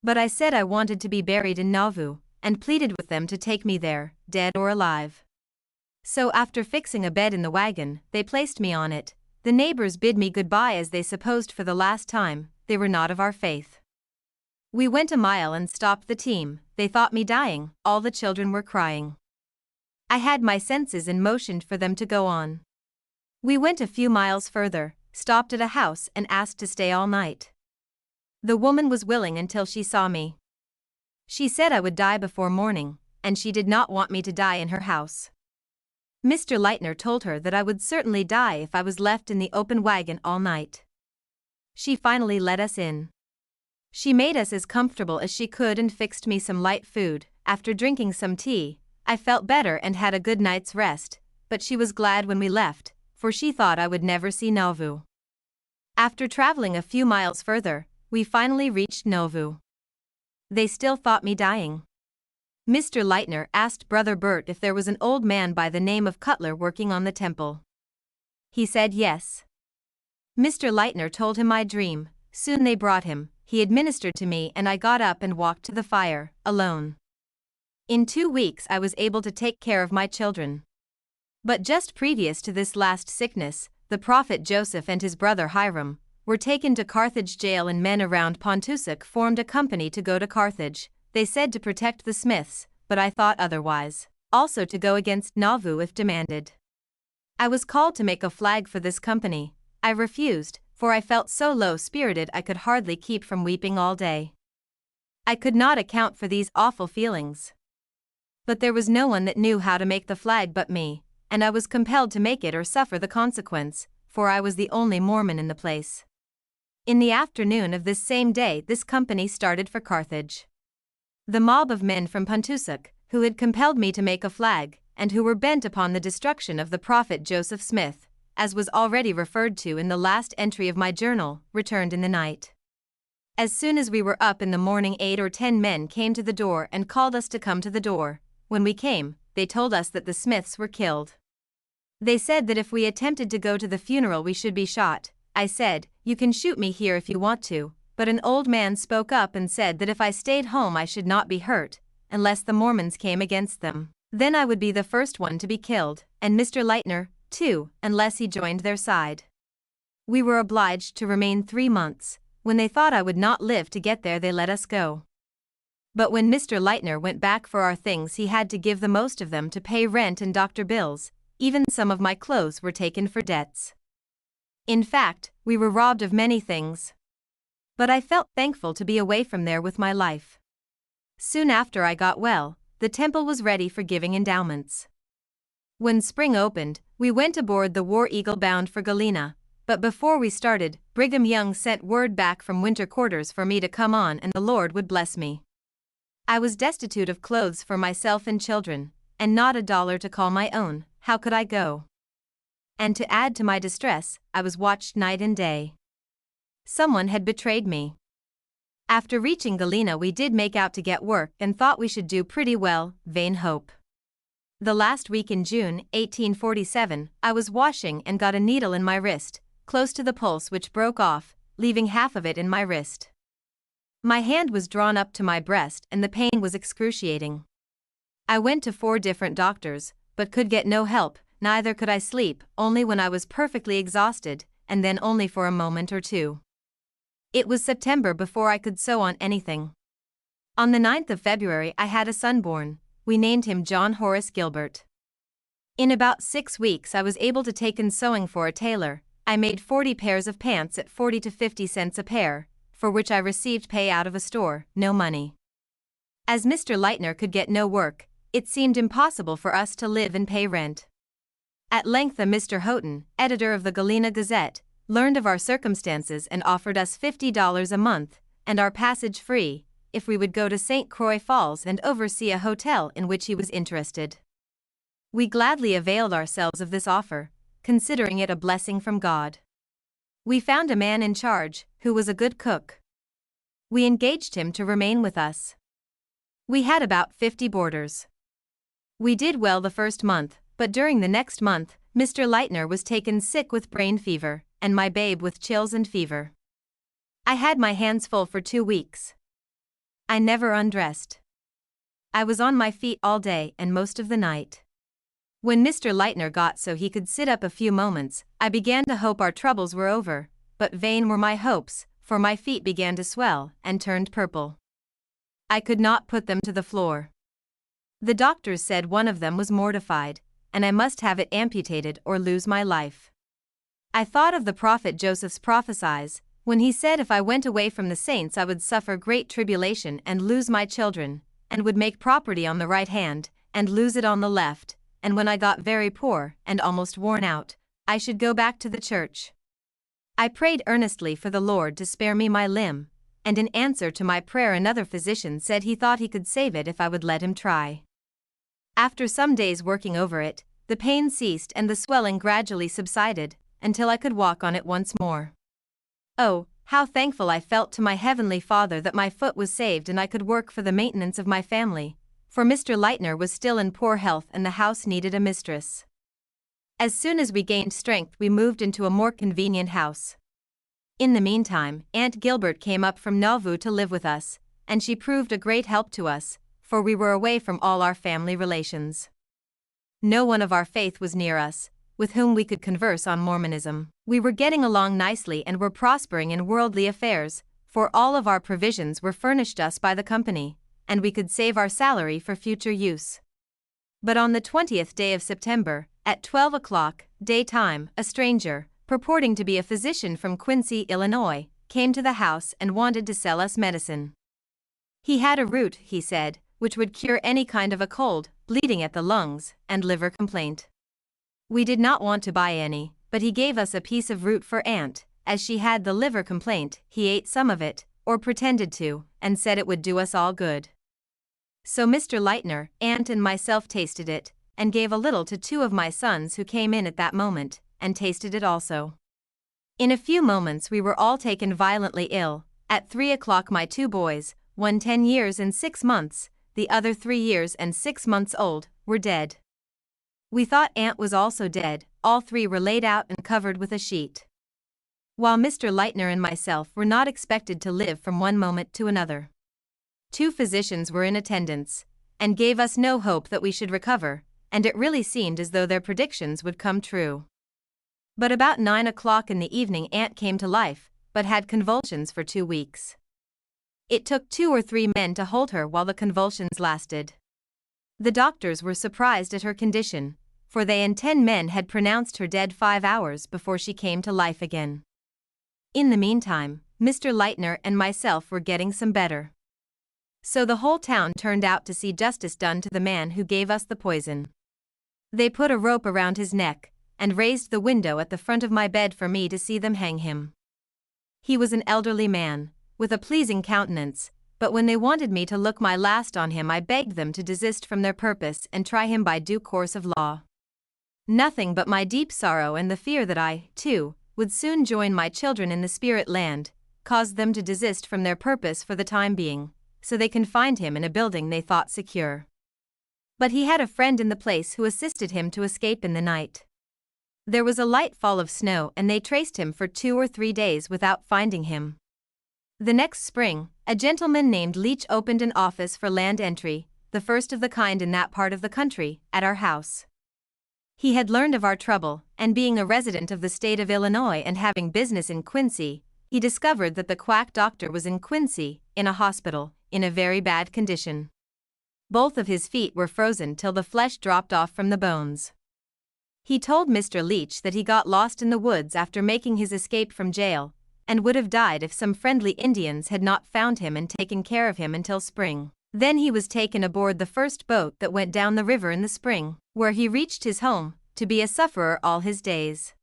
But I said I wanted to be buried in Nauvoo, and pleaded with them to take me there, dead or alive. So after fixing a bed in the wagon, they placed me on it. The neighbors bid me goodbye as they supposed for the last time. They were not of our faith. We went a mile and stopped the team. They thought me dying. All the children were crying. I had my senses and motioned for them to go on. We went a few miles further, stopped at a house and asked to stay all night. The woman was willing until she saw me. She said I would die before morning, and she did not want me to die in her house. Mr. Lightner told her that I would certainly die if I was left in the open wagon all night. She finally let us in. She made us as comfortable as she could and fixed me some light food. After drinking some tea, I felt better and had a good night's rest, but she was glad when we left, for she thought I would never see Nauvoo. After traveling a few miles further, we finally reached Nauvoo. They still thought me dying. Mr. Lightner asked Brother Bert if there was an old man by the name of Cutler working on the temple. He said yes. Mr. Lightner told him my dream. Soon they brought him, he administered to me and I got up and walked to the fire, alone. In 2 weeks I was able to take care of my children. But just previous to this last sickness, the prophet Joseph and his brother Hiram were taken to Carthage jail and men around Pontusic formed a company to go to Carthage. They said to protect the Smiths, but I thought otherwise. Also to go against Nauvoo if demanded. I was called to make a flag for this company. I refused, for I felt so low-spirited I could hardly keep from weeping all day. I could not account for these awful feelings. But there was no one that knew how to make the flag but me, and I was compelled to make it or suffer the consequence, for I was the only Mormon in the place. In the afternoon of this same day this company started for Carthage. The mob of men from Pontusic, who had compelled me to make a flag, and who were bent upon the destruction of the prophet Joseph Smith, as was already referred to in the last entry of my journal, returned in the night. As soon as we were up in the morning 8 or 10 men came to the door and called us to come to the door. When we came, they told us that the Smiths were killed. They said that if we attempted to go to the funeral we should be shot. I said, "You can shoot me here if you want to," but an old man spoke up and said that if I stayed home I should not be hurt, unless the Mormons came against them. Then I would be the first one to be killed, and Mr. Lightner, too, unless he joined their side. We were obliged to remain 3 months. When they thought I would not live to get there they let us go. But when Mr. Lightner went back for our things he had to give the most of them to pay rent and doctor bills. Even some of my clothes were taken for debts. In fact, we were robbed of many things. But I felt thankful to be away from there with my life. Soon after I got well, the temple was ready for giving endowments. When spring opened, we went aboard the War Eagle bound for Galena, but before we started, Brigham Young sent word back from winter quarters for me to come on and the Lord would bless me. I was destitute of clothes for myself and children, and not $1 to call my own. How could I go? And to add to my distress, I was watched night and day. Someone had betrayed me. After reaching Galena we did make out to get work and thought we should do pretty well, vain hope. The last week in June, 1847, I was washing and got a needle in my wrist, close to the pulse which broke off, leaving half of it in my wrist. My hand was drawn up to my breast and the pain was excruciating. I went to 4 different doctors, but could get no help, neither could I sleep, only when I was perfectly exhausted, and then only for a moment or two. It was September before I could sew on anything. On the 9th of February I had a son born. We named him John Horace Gilbert. In about 6 weeks I was able to take in sewing for a tailor. I made 40 pairs of pants at 40 to 50 cents a pair, for which I received pay out of a store, no money. As Mr. Lightner could get no work, it seemed impossible for us to live and pay rent. At length a Mr. Houghton, editor of the Galena Gazette, learned of our circumstances and offered us $50 a month, and our passage free, if we would go to St. Croix Falls and oversee a hotel in which he was interested. We gladly availed ourselves of this offer, considering it a blessing from God. We found a man in charge, who was a good cook. We engaged him to remain with us. We had about 50 boarders. We did well the first month, but during the next month, Mr. Lightner was taken sick with brain fever, and my babe with chills and fever. I had my hands full for 2 weeks. I never undressed. I was on my feet all day and most of the night. When Mr. Lightner got so he could sit up a few moments, I began to hope our troubles were over, but vain were my hopes, for my feet began to swell and turned purple. I could not put them to the floor. The doctors said one of them was mortified, and I must have it amputated or lose my life. I thought of the prophet Joseph's prophecies, when he said if I went away from the saints I would suffer great tribulation and lose my children, and would make property on the right hand, and lose it on the left, and when I got very poor and almost worn out, I should go back to the church. I prayed earnestly for the Lord to spare me my limb, and in answer to my prayer another physician said he thought he could save it if I would let him try. After some days working over it, the pain ceased and the swelling gradually subsided, until I could walk on it once more. Oh, how thankful I felt to my Heavenly Father that my foot was saved and I could work for the maintenance of my family, for Mr. Lightner was still in poor health and the house needed a mistress. As soon as we gained strength we moved into a more convenient house. In the meantime, Aunt Gilbert came up from Nauvoo to live with us, and she proved a great help to us, for we were away from all our family relations. No one of our faith was near us, with whom we could converse on Mormonism. We were getting along nicely and were prospering in worldly affairs, for all of our provisions were furnished us by the company, and we could save our salary for future use. But on the 20th day of September, at 12 o'clock, daytime, a stranger, purporting to be a physician from Quincy, Illinois, came to the house and wanted to sell us medicine. He had a root, he said, which would cure any kind of a cold, bleeding at the lungs, and liver complaint. We did not want to buy any, but he gave us a piece of root for Aunt, as she had the liver complaint. He ate some of it, or pretended to, and said it would do us all good. So Mr. Lightner, Aunt and myself tasted it, and gave a little to two of my sons who came in at that moment, and tasted it also. In a few moments we were all taken violently ill. At 3 o'clock my two boys, one 10 years and 6 months, the other 3 years and 6 months old, were dead. We thought Aunt was also dead. All three were laid out and covered with a sheet. While Mr. Lightner and myself were not expected to live from one moment to another. 2 physicians were in attendance, and gave us no hope that we should recover, and it really seemed as though their predictions would come true. But about 9 o'clock in the evening Aunt came to life, but had convulsions for 2 weeks. It took 2 or 3 men to hold her while the convulsions lasted. The doctors were surprised at her condition, for they and 10 men had pronounced her dead 5 hours before she came to life again. In the meantime, Mr. Lightner and myself were getting some better. So the whole town turned out to see justice done to the man who gave us the poison. They put a rope around his neck, and raised the window at the front of my bed for me to see them hang him. He was an elderly man, with a pleasing countenance, but when they wanted me to look my last on him I begged them to desist from their purpose and try him by due course of law. Nothing but my deep sorrow and the fear that I, too, would soon join my children in the spirit land, caused them to desist from their purpose for the time being, so they confined him in a building they thought secure. But he had a friend in the place who assisted him to escape in the night. There was a light fall of snow and they traced him for 2 or 3 days without finding him. The next spring, a gentleman named Leach opened an office for land entry, the first of the kind in that part of the country, at our house. He had learned of our trouble, and being a resident of the state of Illinois and having business in Quincy, he discovered that the quack doctor was in Quincy, in a hospital, in a very bad condition. Both of his feet were frozen till the flesh dropped off from the bones. He told Mr. Leach that he got lost in the woods after making his escape from jail, and would have died if some friendly Indians had not found him and taken care of him until spring. Then he was taken aboard the first boat that went down the river in the spring, where he reached his home, to be a sufferer all his days.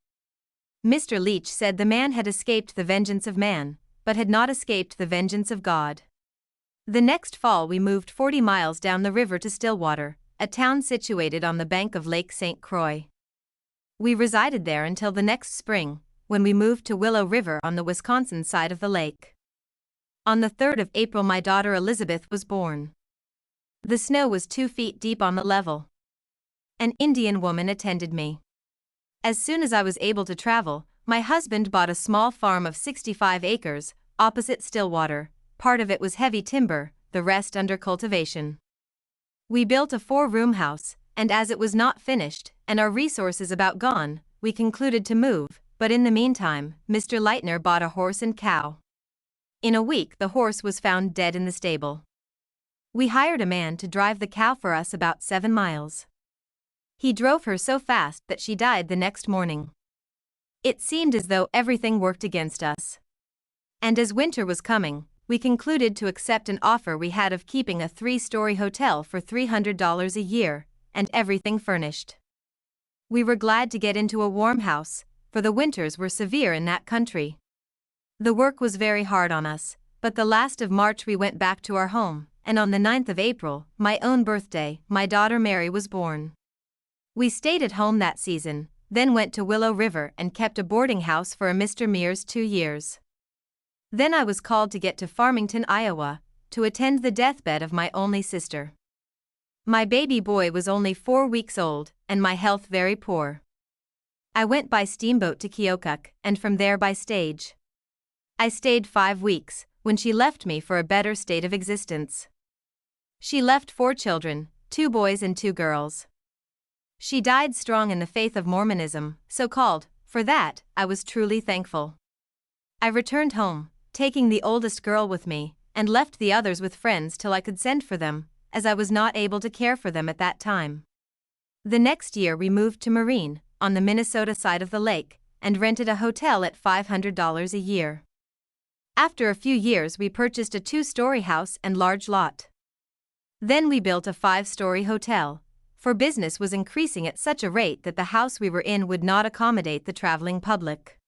Mr. Leach said the man had escaped the vengeance of man, but had not escaped the vengeance of God. The next fall we moved 40 miles down the river to Stillwater, a town situated on the bank of Lake St. Croix. We resided there until the next spring, when we moved to Willow River on the Wisconsin side of the lake. On the 3rd of April my daughter Elizabeth was born. The snow was 2 feet deep on the level. An Indian woman attended me. As soon as I was able to travel, my husband bought a small farm of 65 acres, opposite Stillwater. Part of it was heavy timber, the rest under cultivation. We built a 4-room house, and as it was not finished, and our resources about gone, we concluded to move, but in the meantime, Mr. Lightner bought a horse and cow. In a week the horse was found dead in the stable. We hired a man to drive the cow for us about 7 miles. He drove her so fast that she died the next morning. It seemed as though everything worked against us. And as winter was coming, we concluded to accept an offer we had of keeping a 3-story hotel for $300 a year, and everything furnished. We were glad to get into a warm house, for the winters were severe in that country. The work was very hard on us, but the last of March we went back to our home, and on the 9th of April, my own birthday, my daughter Mary was born. We stayed at home that season, then went to Willow River and kept a boarding house for a Mr. Mears 2 years. Then I was called to get to Farmington, Iowa, to attend the deathbed of my only sister. My baby boy was only 4 weeks old, and my health very poor. I went by steamboat to Keokuk, and from there by stage. I stayed 5 weeks, when she left me for a better state of existence. She left 4 children, 2 boys and 2 girls. She died strong in the faith of Mormonism, so-called. For that, I was truly thankful. I returned home, taking the oldest girl with me, and left the others with friends till I could send for them, as I was not able to care for them at that time. The next year we moved to Marine, on the Minnesota side of the lake, and rented a hotel at $500 a year. After a few years we purchased a 2-story house and large lot. Then we built a 5-story hotel, for business was increasing at such a rate that the house we were in would not accommodate the traveling public.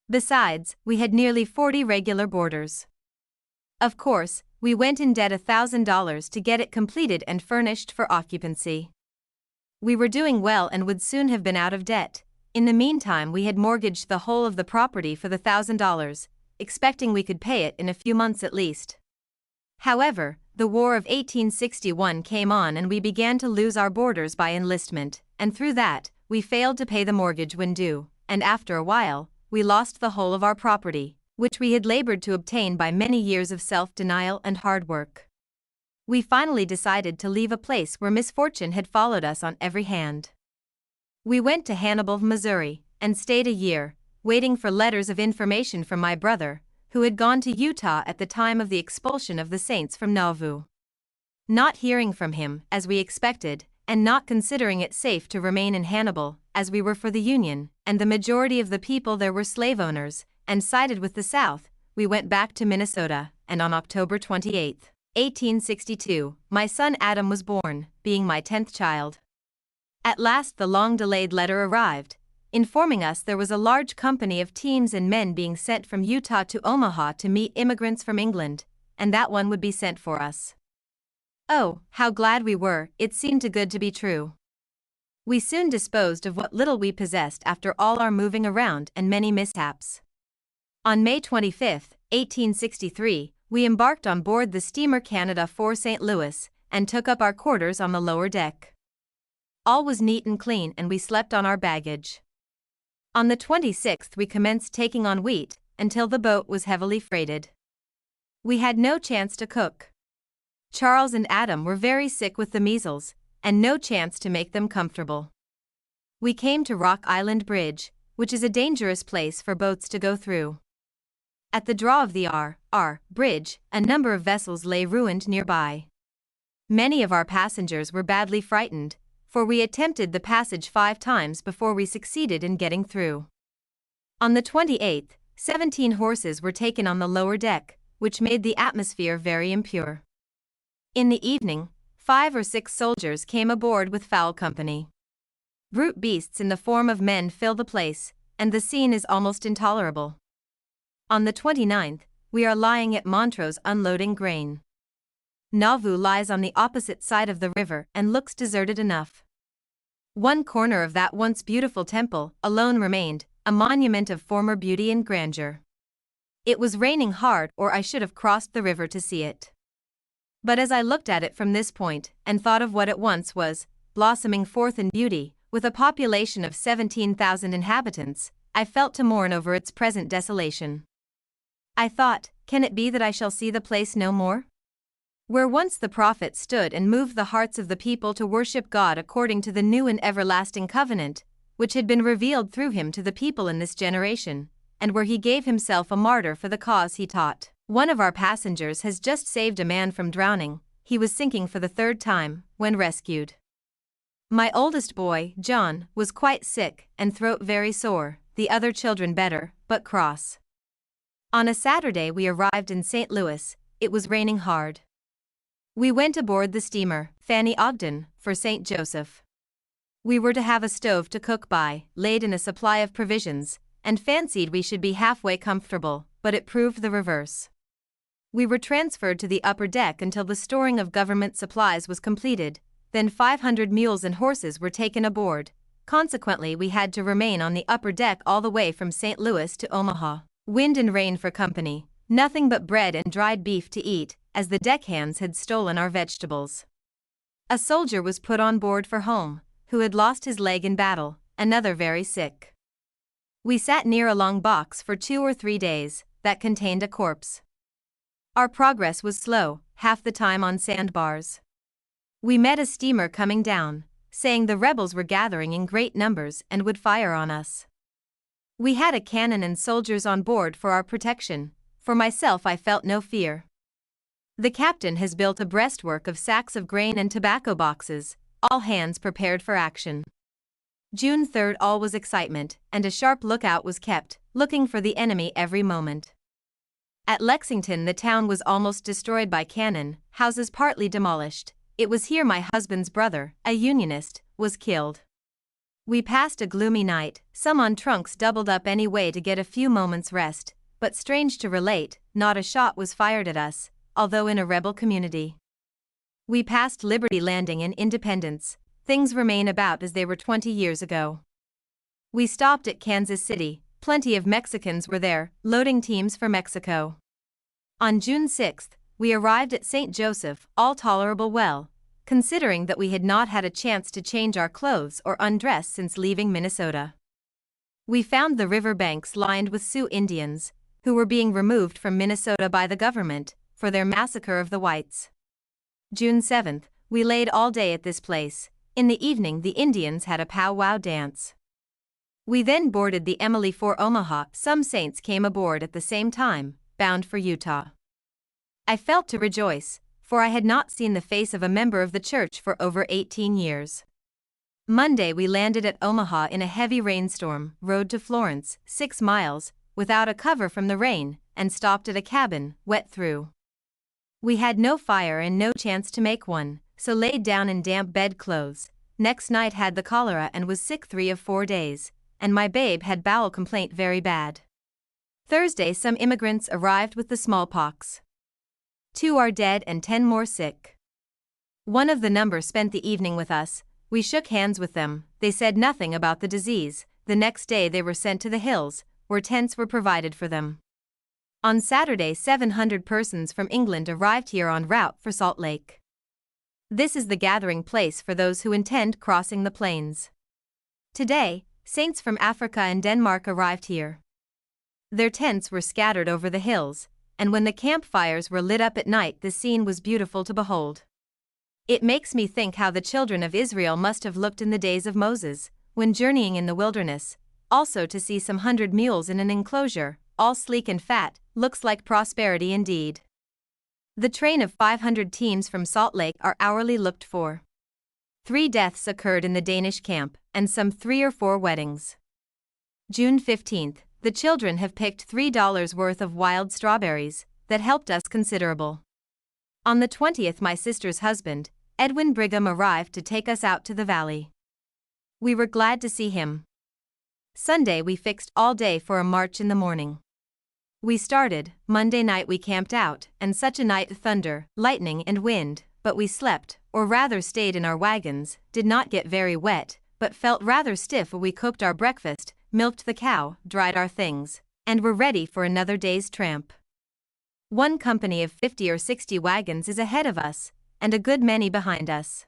Besides, we had nearly 40 regular boarders. Of course, we went in debt $1,000 to get it completed and furnished for occupancy. We were doing well and would soon have been out of debt. In the meantime we had mortgaged the whole of the property for the $1,000, expecting we could pay it in a few months at least. However, the War of 1861 came on and we began to lose our boarders by enlistment, and through that, we failed to pay the mortgage when due, and after a while, we lost the whole of our property, which we had labored to obtain by many years of self-denial and hard work. We finally decided to leave a place where misfortune had followed us on every hand. We went to Hannibal, Missouri, and stayed a year, waiting for letters of information from my brother, who had gone to Utah at the time of the expulsion of the Saints from Nauvoo. Not hearing from him, as we expected, and not considering it safe to remain in Hannibal, as we were for the Union, and the majority of the people there were slave owners, and sided with the South, we went back to Minnesota, and on October 28, 1862, my son Adam was born, being my 10th child. At last the long-delayed letter arrived, informing us there was a large company of teams and men being sent from Utah to Omaha to meet immigrants from England, and that one would be sent for us. Oh, how glad we were, it seemed too good to be true. We soon disposed of what little we possessed after all our moving around and many mishaps. On May 25, 1863, we embarked on board the steamer Canada for St. Louis, and took up our quarters on the lower deck. All was neat and clean and we slept on our baggage. On the 26th we commenced taking on wheat, until the boat was heavily freighted. We had no chance to cook. Charles and Adam were very sick with the measles, and no chance to make them comfortable. We came to Rock Island Bridge, which is a dangerous place for boats to go through. At the draw of the R Bridge, a number of vessels lay ruined nearby. Many of our passengers were badly frightened, for we attempted the passage 5 times before we succeeded in getting through. On the 28th, 17 horses were taken on the lower deck, which made the atmosphere very impure. In the evening, 5 or 6 soldiers came aboard with foul company. Brute beasts in the form of men fill the place, and the scene is almost intolerable. On the 29th, we are lying at Montrose unloading grain. Nauvoo lies on the opposite side of the river and looks deserted enough. One corner of that once beautiful temple alone remained, a monument of former beauty and grandeur. It was raining hard or I should have crossed the river to see it. But as I looked at it from this point, and thought of what it once was, blossoming forth in beauty, with a population of 17,000 inhabitants, I felt to mourn over its present desolation. I thought, can it be that I shall see the place no more? Where once the prophet stood and moved the hearts of the people to worship God according to the new and everlasting covenant, which had been revealed through him to the people in this generation, and where he gave himself a martyr for the cause he taught. One of our passengers has just saved a man from drowning. he was sinking for the third time, when rescued. My oldest boy, John, was quite sick and throat very sore, the other children better, but cross. On a Saturday we arrived in St. Louis. It was raining hard. We went aboard the steamer, Fanny Ogden, for St. Joseph. We were to have a stove to cook by, laid in a supply of provisions, and fancied we should be halfway comfortable, but it proved the reverse. We were transferred to the upper deck until the storing of government supplies was completed, then 500 mules and horses were taken aboard. Consequently we had to remain on the upper deck all the way from St. Louis to Omaha. Wind and rain for company, nothing but bread and dried beef to eat, as the deckhands had stolen our vegetables. A soldier was put on board for home, who had lost his leg in battle, another very sick. We sat near a long box for 2 or 3 days, that contained a corpse. Our progress was slow, half the time on sandbars. We met a steamer coming down, saying the rebels were gathering in great numbers and would fire on us. We had a cannon and soldiers on board for our protection. For myself I felt no fear. The captain has built a breastwork of sacks of grain and tobacco boxes, all hands prepared for action. June 3rd all was excitement, and a sharp lookout was kept, looking for the enemy every moment. At Lexington the town was almost destroyed by cannon, houses partly demolished. It was here my husband's brother, a Unionist, was killed. We passed a gloomy night, some on trunks doubled up any way to get a few moments' rest, but strange to relate, not a shot was fired at us, although in a rebel community. We passed Liberty Landing and Independence. Things remain about as they were 20 years ago. We stopped at Kansas City, plenty of Mexicans were there, loading teams for Mexico. On June 6, we arrived at St. Joseph, all tolerable well, considering that we had not had a chance to change our clothes or undress since leaving Minnesota. We found the river banks lined with Sioux Indians, who were being removed from Minnesota by the government, for their massacre of the whites. June 7, we laid all day at this place. In the evening the Indians had a powwow dance. We then boarded the Emily for Omaha. Some saints came aboard at the same time, bound for Utah. I felt to rejoice, for I had not seen the face of a member of the church for over 18 years. Monday we landed at Omaha in a heavy rainstorm, rode to Florence, 6 miles, without a cover from the rain, and stopped at a cabin, wet through. We had no fire and no chance to make one, so laid down in damp bedclothes. Next night had the cholera and was sick 3 of 4 days, and my babe had bowel complaint very bad. Thursday some immigrants arrived with the smallpox. 2 are dead and 10 more sick. One of the number spent the evening with us. We shook hands with them. They said nothing about the disease. The next day they were sent to the hills, where tents were provided for them. On Saturday 700 persons from England arrived here en route for Salt Lake. This is the gathering place for those who intend crossing the plains. Today, saints from Africa and Denmark arrived here. Their tents were scattered over the hills, and when the campfires were lit up at night the scene was beautiful to behold. It makes me think how the children of Israel must have looked in the days of Moses, when journeying in the wilderness. Also to see some 100 mules in an enclosure, all sleek and fat, looks like prosperity indeed. The train of 500 teams from Salt Lake are hourly looked for. 3 deaths occurred in the Danish camp, and some 3 or 4 weddings. June 15, the children have picked $3 worth of wild strawberries, that helped us considerable. On the 20th my sister's husband, Edwin Brigham, arrived to take us out to the valley. We were glad to see him. Sunday we fixed all day for a march in the morning. We started, Monday night we camped out, and such a night thunder, lightning and wind, but we slept, or rather stayed in our wagons, did not get very wet, but felt rather stiff. We cooked our breakfast, milked the cow, dried our things, and were ready for another day's tramp. One company of 50 or 60 wagons is ahead of us, and a good many behind us.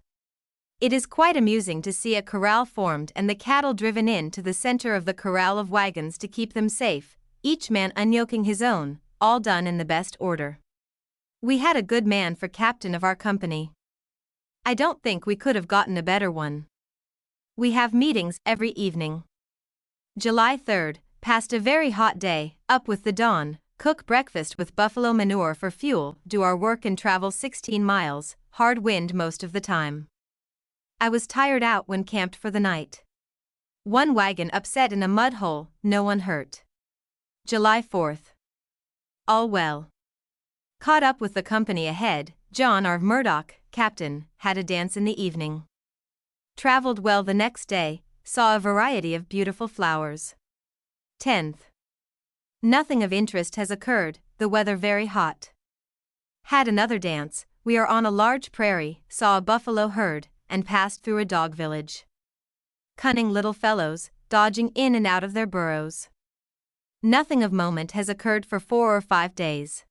It is quite amusing to see a corral formed and the cattle driven in to the center of the corral of wagons to keep them safe, each man unyoking his own, all done in the best order. We had a good man for captain of our company. I don't think we could have gotten a better one. We have meetings every evening. July 3rd, passed a very hot day, up with the dawn, cook breakfast with buffalo manure for fuel, do our work and travel 16 miles, hard wind most of the time. I was tired out when camped for the night. One wagon upset in a mud hole, no one hurt. July 4th. All well. Caught up with the company ahead. John R. Murdoch, captain, had a dance in the evening. Traveled well the next day, saw a variety of beautiful flowers. 10th. Nothing of interest has occurred, the weather very hot. Had another dance. We are on a large prairie, saw a buffalo herd, and passed through a dog village. Cunning little fellows, dodging in and out of their burrows. Nothing of moment has occurred for 4 or 5 days.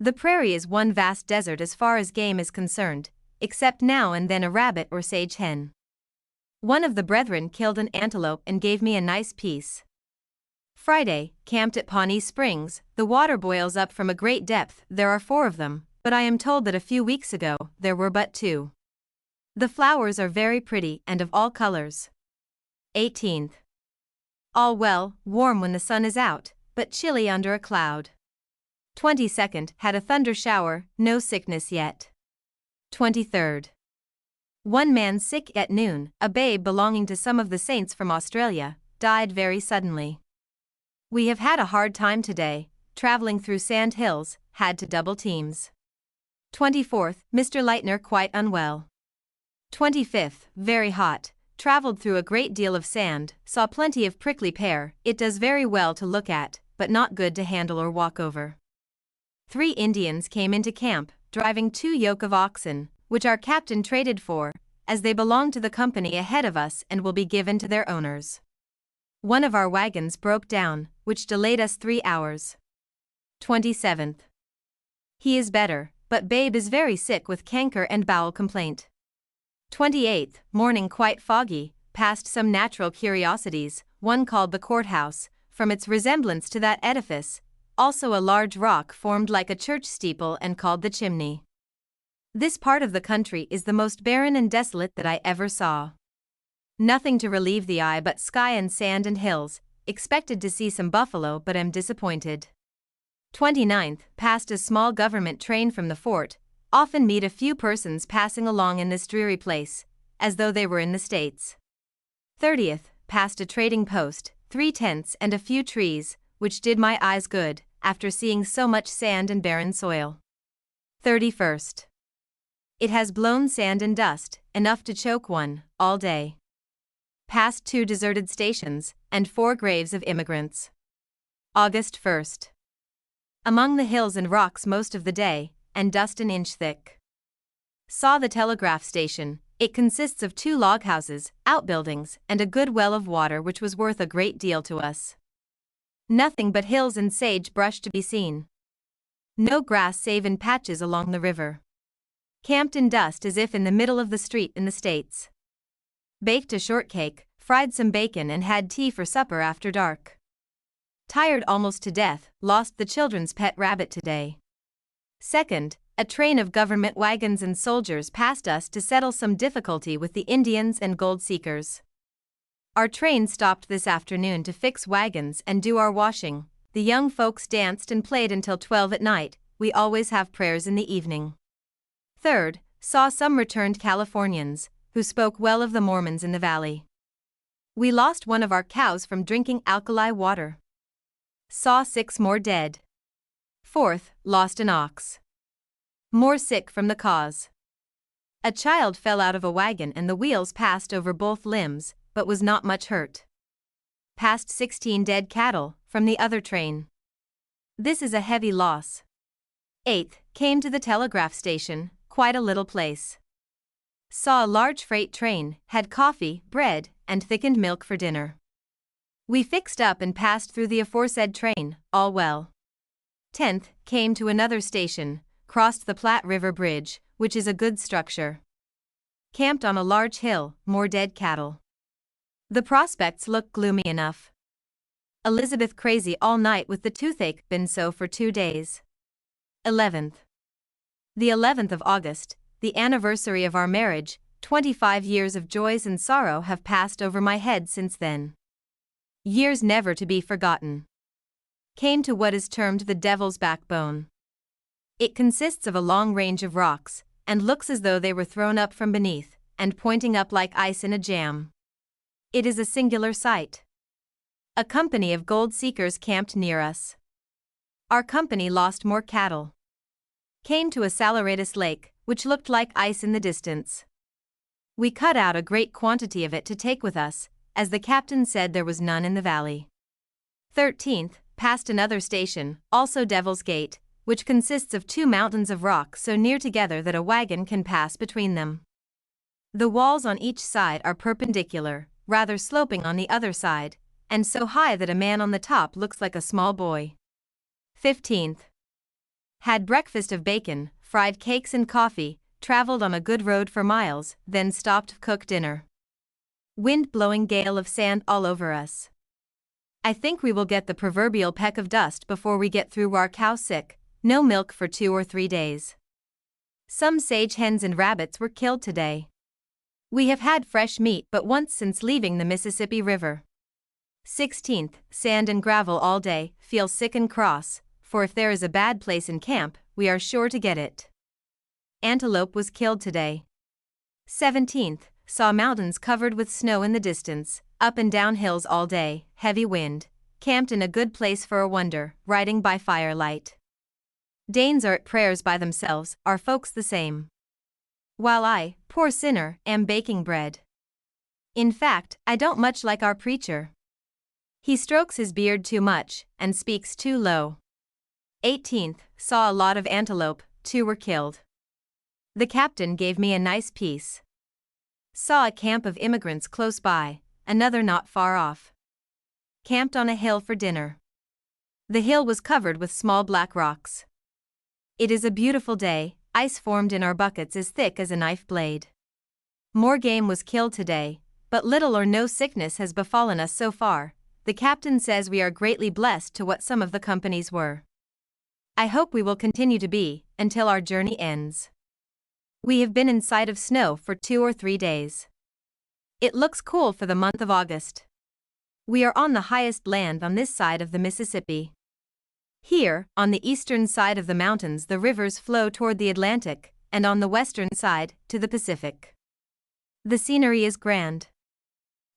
The prairie is one vast desert as far as game is concerned, except now and then a rabbit or sage hen. One of the brethren killed an antelope and gave me a nice piece. Friday, camped at Pawnee Springs. The water boils up from a great depth. There are 4 of them, but I am told that a few weeks ago there were but 2. The flowers are very pretty and of all colors. 18th. All well, warm when the sun is out, but chilly under a cloud. 22nd, had a thunder shower, no sickness yet. 23rd. One man sick at noon, a babe belonging to some of the saints from Australia, died very suddenly. We have had a hard time today, traveling through sand hills, had to double teams. 24th, Mr. Lightner quite unwell. 25th, very hot, traveled through a great deal of sand, saw plenty of prickly pear. It does very well to look at, but not good to handle or walk over. 3 Indians came into camp, driving 2 yoke of oxen, which our captain traded for, as they belong to the company ahead of us and will be given to their owners. One of our wagons broke down, which delayed us 3 hours. 27th. He is better, but babe is very sick with canker and bowel complaint. 28th, morning quite foggy, passed some natural curiosities, one called the courthouse, from its resemblance to that edifice, also a large rock formed like a church steeple and called the chimney. This part of the country is the most barren and desolate that I ever saw. Nothing to relieve the eye but sky and sand and hills. Expected to see some buffalo but am disappointed. 29th, passed a small government train from the fort. Often meet a few persons passing along in this dreary place, as though they were in the States. 30th, passed a trading post, 3 tents and a few trees, which did my eyes good, after seeing so much sand and barren soil. 31st. It has blown sand and dust, enough to choke one, all day. Passed 2 deserted stations, and 4 graves of immigrants. August 1st. Among the hills and rocks most of the day, and dust an inch thick. Saw the telegraph station. It consists of 2 log houses, outbuildings, and a good well of water which was worth a great deal to us. Nothing but hills and sage brush to be seen. No grass save in patches along the river. Camped in dust as if in the middle of the street in the States. Baked a shortcake, fried some bacon and had tea for supper after dark. Tired almost to death, lost the children's pet rabbit today. 2nd, a train of government wagons and soldiers passed us to settle some difficulty with the Indians and gold seekers. Our train stopped this afternoon to fix wagons and do our washing. The young folks danced and played until 12 at night. We always have prayers in the evening. 3rd, saw some returned Californians, who spoke well of the Mormons in the valley. We lost one of our cows from drinking alkali water. Saw 6 more dead. 4th, lost an ox. More sick from the cause. A child fell out of a wagon and the wheels passed over both limbs, but was not much hurt. Passed 16 dead cattle, from the other train. This is a heavy loss. 8th, came to the telegraph station, quite a little place. Saw a large freight train, had coffee, bread, and thickened milk for dinner. We fixed up and passed through the aforesaid train, all well. 10th, came to another station, crossed the Platte River Bridge, which is a good structure. Camped on a large hill, more dead cattle. The prospects look gloomy enough. Elizabeth crazy all night with the toothache, been so for 2 days. 11th. The 11th of August, the anniversary of our marriage. 25 years of joys and sorrow have passed over my head since then. Years never to be forgotten. Came to what is termed the Devil's Backbone. It consists of a long range of rocks, and looks as though they were thrown up from beneath, and pointing up like ice in a jam. It is a singular sight. A company of gold seekers camped near us. Our company lost more cattle. Came to a saleratus lake, which looked like ice in the distance. We cut out a great quantity of it to take with us, as the captain said there was none in the valley. 13th, passed another station, also Devil's Gate, which consists of 2 mountains of rock so near together that a wagon can pass between them. The walls on each side are perpendicular, rather sloping on the other side, and so high that a man on the top looks like a small boy. 15th. Had breakfast of bacon, fried cakes and coffee, traveled on a good road for miles, then stopped to cook dinner. Wind blowing gale of sand all over us. I think we will get the proverbial peck of dust before we get through. Our cow sick, no milk for 2 or 3 days. Some sage hens and rabbits were killed today. We have had fresh meat but once since leaving the Mississippi River. 16th, sand and gravel all day, feel sick and cross, for if there is a bad place in camp, we are sure to get it. Antelope was killed today. 17th, saw mountains covered with snow in the distance, up and down hills all day, heavy wind, camped in a good place for a wonder, riding by firelight. Danes are at prayers by themselves, our folks the same. While I, poor sinner, am baking bread. In fact, I don't much like our preacher. He strokes his beard too much, and speaks too low. 18th, saw a lot of antelope, 2 were killed. The captain gave me a nice piece. Saw a camp of immigrants close by, another not far off. Camped on a hill for dinner. The hill was covered with small black rocks. It is a beautiful day, ice formed in our buckets as thick as a knife blade. More game was killed today, but little or no sickness has befallen us so far. The captain says we are greatly blessed to what some of the companies were. I hope we will continue to be, until our journey ends. We have been in sight of snow for 2 or 3 days. It looks cool for the month of August. We are on the highest land on this side of the Mississippi. Here, on the eastern side of the mountains, the rivers flow toward the Atlantic, and on the western side, to the Pacific. The scenery is grand.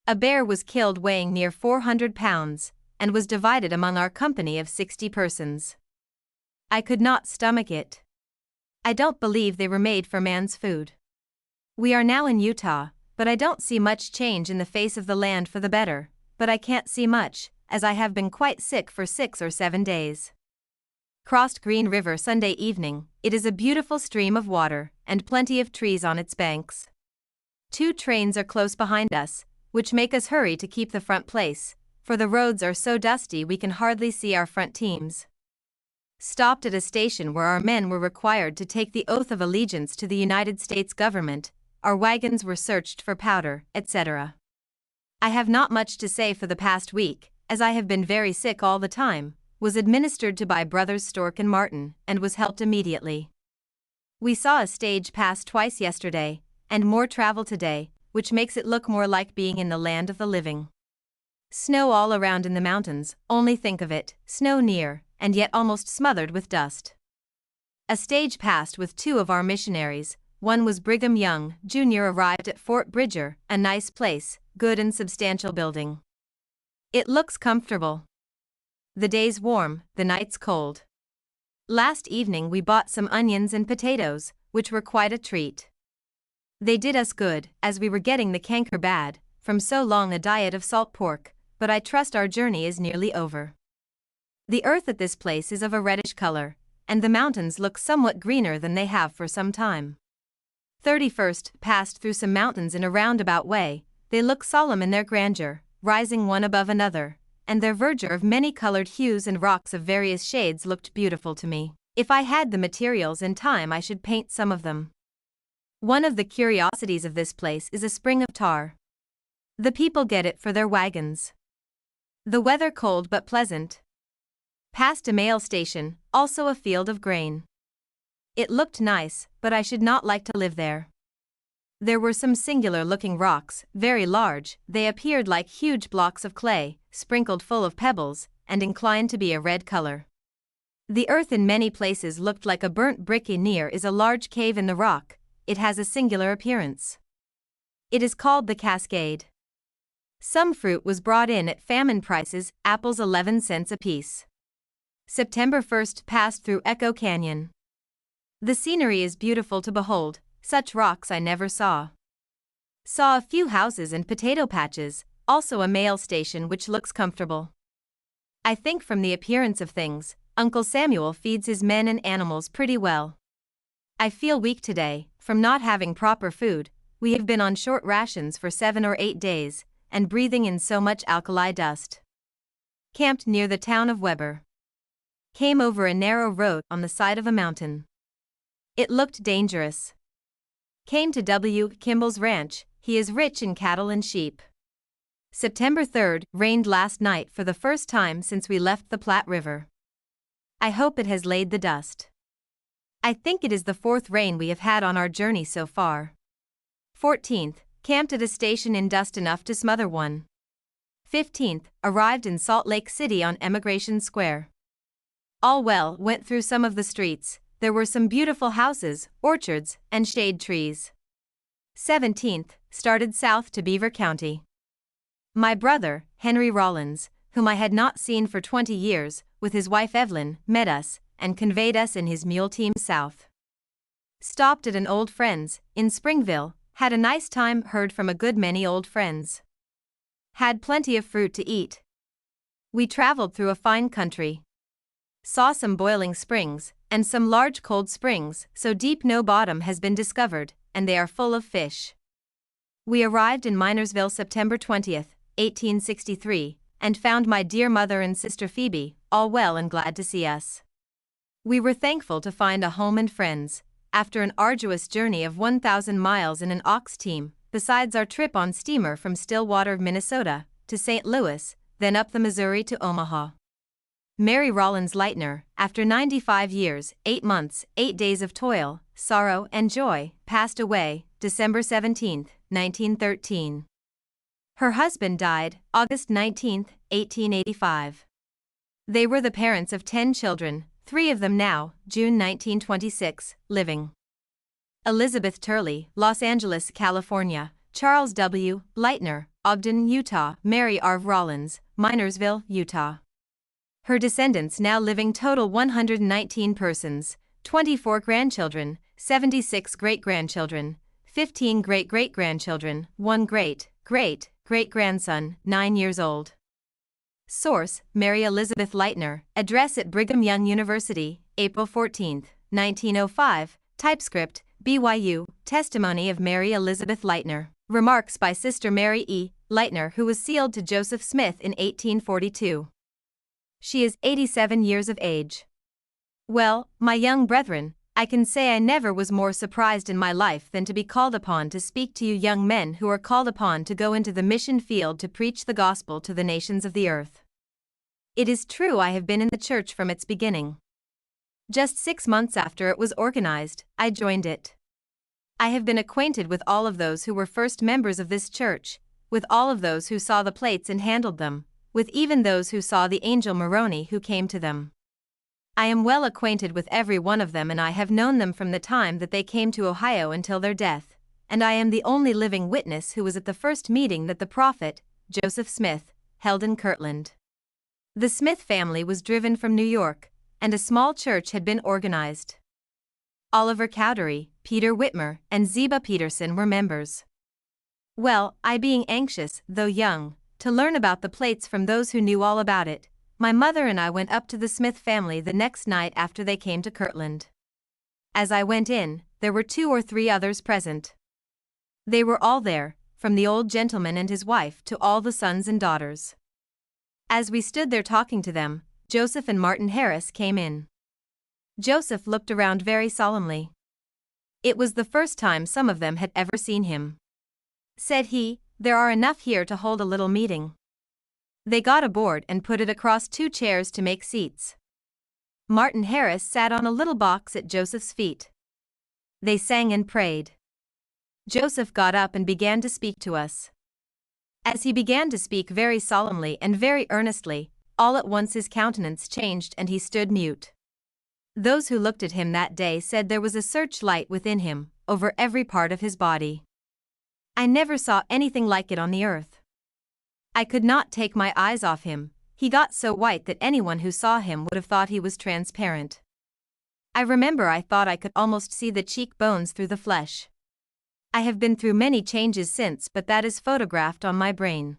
A bear was killed weighing near 400 pounds, and was divided among our company of 60 persons. I could not stomach it. I don't believe they were made for man's food. We are now in Utah, but I don't see much change in the face of the land for the better, but I can't see much, as I have been quite sick for 6 or 7 days. Crossed Green River Sunday evening. It is a beautiful stream of water, and plenty of trees on its banks. 2 trains are close behind us, which make us hurry to keep the front place, for the roads are so dusty we can hardly see our front teams. Stopped at a station where our men were required to take the oath of allegiance to the United States government. Our wagons were searched for powder, etc. I have not much to say for the past week, as I have been very sick all the time, was administered to by brothers Stork and Martin, and was helped immediately. We saw a stage pass twice yesterday, and more travel today, which makes it look more like being in the land of the living. Snow all around in the mountains, only think of it, snow near, and yet almost smothered with dust. A stage passed with 2 of our missionaries. One was Brigham Young, Jr. arrived at Fort Bridger, a nice place, good and substantial building. It looks comfortable. The day's warm, the night's cold. Last evening we bought some onions and potatoes, which were quite a treat. They did us good, as we were getting the canker bad, from so long a diet of salt pork, but I trust our journey is nearly over. The earth at this place is of a reddish color, and the mountains look somewhat greener than they have for some time. 31st, passed through some mountains in a roundabout way. They look solemn in their grandeur, rising one above another, and their verdure of many-colored hues and rocks of various shades looked beautiful to me. If I had the materials and time I should paint some of them. One of the curiosities of this place is a spring of tar. The people get it for their wagons. The weather cold but pleasant. Passed a mail station, also a field of grain. It looked nice, but I should not like to live there. There were some singular-looking rocks, very large. They appeared like huge blocks of clay, sprinkled full of pebbles, and inclined to be a red color. The earth in many places looked like a burnt brick. Near is a large cave in the rock, it has a singular appearance. It is called the Cascade. Some fruit was brought in at famine prices, apples 11 cents apiece. September 1st passed through Echo Canyon. The scenery is beautiful to behold, such rocks I never saw. Saw a few houses and potato patches, also a mail station which looks comfortable. I think from the appearance of things, Uncle Samuel feeds his men and animals pretty well. I feel weak today, from not having proper food. We have been on short rations for 7 or 8 days, and breathing in so much alkali dust. Camped near the town of Weber. Came over a narrow road on the side of a mountain. It looked dangerous. Came to W. Kimball's ranch, he is rich in cattle and sheep. September 3rd, rained last night for the first time since we left the Platte River. I hope it has laid the dust. I think it is the 4th rain we have had on our journey so far. 14th, camped at a station in dust enough to smother one. 15th, arrived in Salt Lake City on Emigration Square. All well, went through some of the streets. There were some beautiful houses, orchards, and shade trees. 17th, started south to Beaver County. My brother, Henry Rollins, whom I had not seen for 20 years, with his wife Evelyn, met us, and conveyed us in his mule team south. Stopped at an old friend's, in Springville, had a nice time, heard from a good many old friends. Had plenty of fruit to eat. We traveled through a fine country. Saw some boiling springs, and some large cold springs, so deep no bottom has been discovered, and they are full of fish. We arrived in Minersville September 20th, 1863, and found my dear mother and sister Phoebe, all well and glad to see us. We were thankful to find a home and friends, after an arduous journey of 1,000 miles in an ox team, besides our trip on steamer from Stillwater, Minnesota, to St. Louis, then up the Missouri to Omaha. Mary Rollins Lightner, after 95 years, 8 months, 8 days of toil, sorrow, and joy, passed away, December 17, 1913. Her husband died, August 19, 1885. They were the parents of 10 children, 3 of them now, June 1926, living. Elizabeth Turley, Los Angeles, California; Charles W. Lightner, Ogden, Utah; Mary R. Rollins, Minersville, Utah. Her descendants now living total 119 persons, 24 grandchildren, 76 great-grandchildren, 15 great-great-grandchildren, 1 great-great-great-grandson, 9 years old. Source: Mary Elizabeth Lightner. Address at Brigham Young University, April 14, 1905. Typescript: BYU. Testimony of Mary Elizabeth Lightner. Remarks by Sister Mary E. Lightner, who was sealed to Joseph Smith in 1842. She is 87 years of age. Well, my young brethren, I can say I never was more surprised in my life than to be called upon to speak to you young men who are called upon to go into the mission field to preach the gospel to the nations of the earth. It is true I have been in the church from its beginning. Just 6 months after it was organized, I joined it. I have been acquainted with all of those who were first members of this church, with all of those who saw the plates and handled them, with even those who saw the angel Moroni who came to them. I am well acquainted with every one of them, and I have known them from the time that they came to Ohio until their death, and I am the only living witness who was at the first meeting that the prophet, Joseph Smith, held in Kirtland. The Smith family was driven from New York, and a small church had been organized. Oliver Cowdery, Peter Whitmer, and Ziba Peterson were members. Well, I being anxious, though young, to learn about the plates from those who knew all about it, my mother and I went up to the Smith family the next night after they came to Kirtland. As I went in, there were 2 or 3 others present. They were all there, from the old gentleman and his wife to all the sons and daughters. As we stood there talking to them, Joseph and Martin Harris came in. Joseph looked around very solemnly. It was the first time some of them had ever seen him. Said he, "There are enough here to hold a little meeting." They got a board and put it across 2 chairs to make seats. Martin Harris sat on a little box at Joseph's feet. They sang and prayed. Joseph got up and began to speak to us. As he began to speak very solemnly and very earnestly, all at once his countenance changed and he stood mute. Those who looked at him that day said there was a searchlight within him, over every part of his body. I never saw anything like it on the earth. I could not take my eyes off him. He got so white that anyone who saw him would have thought he was transparent. I remember I thought I could almost see the cheekbones through the flesh. I have been through many changes since, but that is photographed on my brain.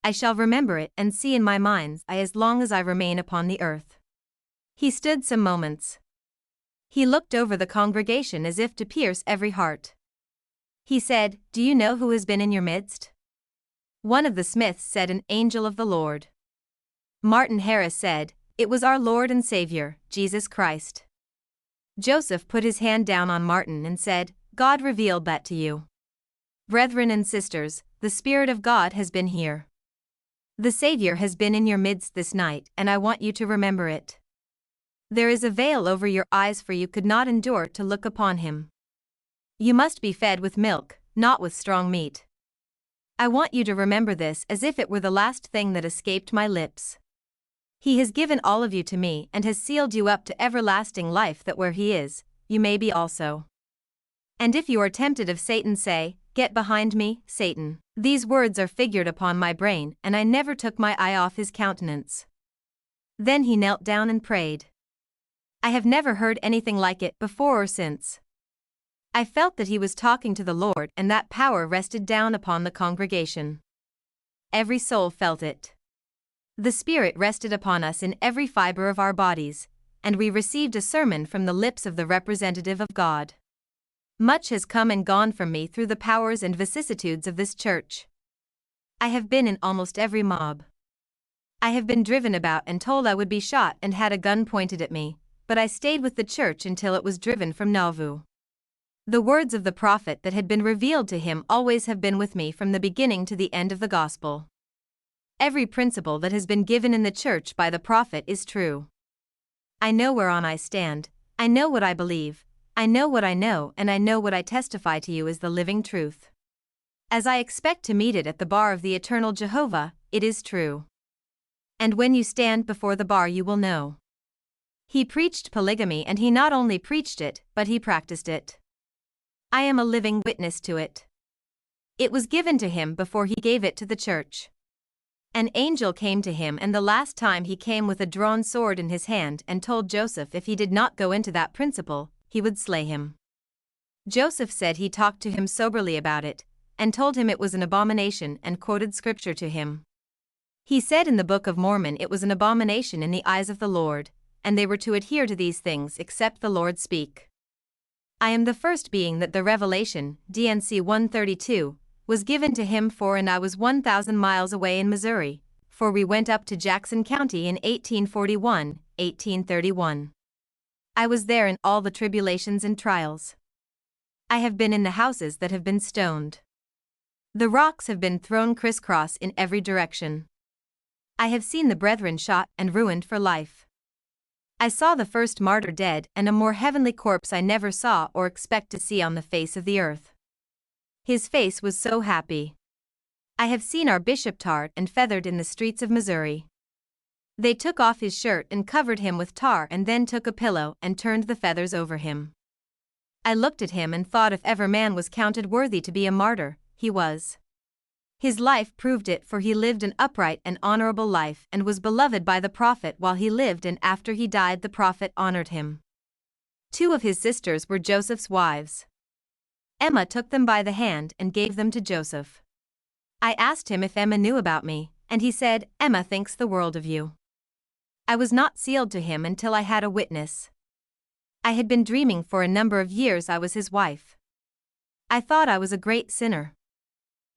I shall remember it and see in my mind's eye as long as I remain upon the earth. He stood some moments. He looked over the congregation as if to pierce every heart. He said, "Do you know who has been in your midst?" One of the Smiths said, "An angel of the Lord." Martin Harris said, "It was our Lord and Savior, Jesus Christ." Joseph put his hand down on Martin and said, "God revealed that to you." Brethren and sisters, the Spirit of God has been here. The Savior has been in your midst this night, and I want you to remember it. There is a veil over your eyes, for you could not endure to look upon him. You must be fed with milk, not with strong meat. I want you to remember this as if it were the last thing that escaped my lips. He has given all of you to me and has sealed you up to everlasting life, that where he is, you may be also. And if you are tempted of Satan, say, "Get behind me, Satan." These words are figured upon my brain, and I never took my eye off his countenance. Then he knelt down and prayed. I have never heard anything like it before or since. I felt that he was talking to the Lord, and that power rested down upon the congregation. Every soul felt it. The Spirit rested upon us in every fiber of our bodies, and we received a sermon from the lips of the representative of God. Much has come and gone from me through the powers and vicissitudes of this church. I have been in almost every mob. I have been driven about and told I would be shot and had a gun pointed at me, but I stayed with the church until it was driven from Nauvoo. The words of the prophet that had been revealed to him always have been with me from the beginning to the end of the gospel. Every principle that has been given in the church by the prophet is true. I know whereon I stand, I know what I believe, I know what I know, and I know what I testify to you is the living truth. As I expect to meet it at the bar of the eternal Jehovah, it is true. And when you stand before the bar, you will know. He preached polygamy, and he not only preached it, but he practiced it. I am a living witness to it. It was given to him before he gave it to the church. An angel came to him, and the last time he came with a drawn sword in his hand and told Joseph if he did not go into that principle, he would slay him. Joseph said he talked to him soberly about it, and told him it was an abomination, and quoted scripture to him. He said in the Book of Mormon it was an abomination in the eyes of the Lord, and they were to adhere to these things except the Lord speak. I am the first being that the revelation, DNC 132, was given to him for, and I was 1,000 miles away in Missouri, for we went up to Jackson County in 1841, 1831. I was there in all the tribulations and trials. I have been in the houses that have been stoned. The rocks have been thrown crisscross in every direction. I have seen the brethren shot and ruined for life. I saw the first martyr dead, and a more heavenly corpse I never saw or expect to see on the face of the earth. His face was so happy. I have seen our bishop tarred and feathered in the streets of Missouri. They took off his shirt and covered him with tar, and then took a pillow and turned the feathers over him. I looked at him and thought if ever man was counted worthy to be a martyr, he was. His life proved it, for he lived an upright and honorable life and was beloved by the prophet while he lived, and after he died the prophet honored him. 2 of his sisters were Joseph's wives. Emma took them by the hand and gave them to Joseph. I asked him if Emma knew about me, and he said, "Emma thinks the world of you." I was not sealed to him until I had a witness. I had been dreaming for a number of years I was his wife. I thought I was a great sinner.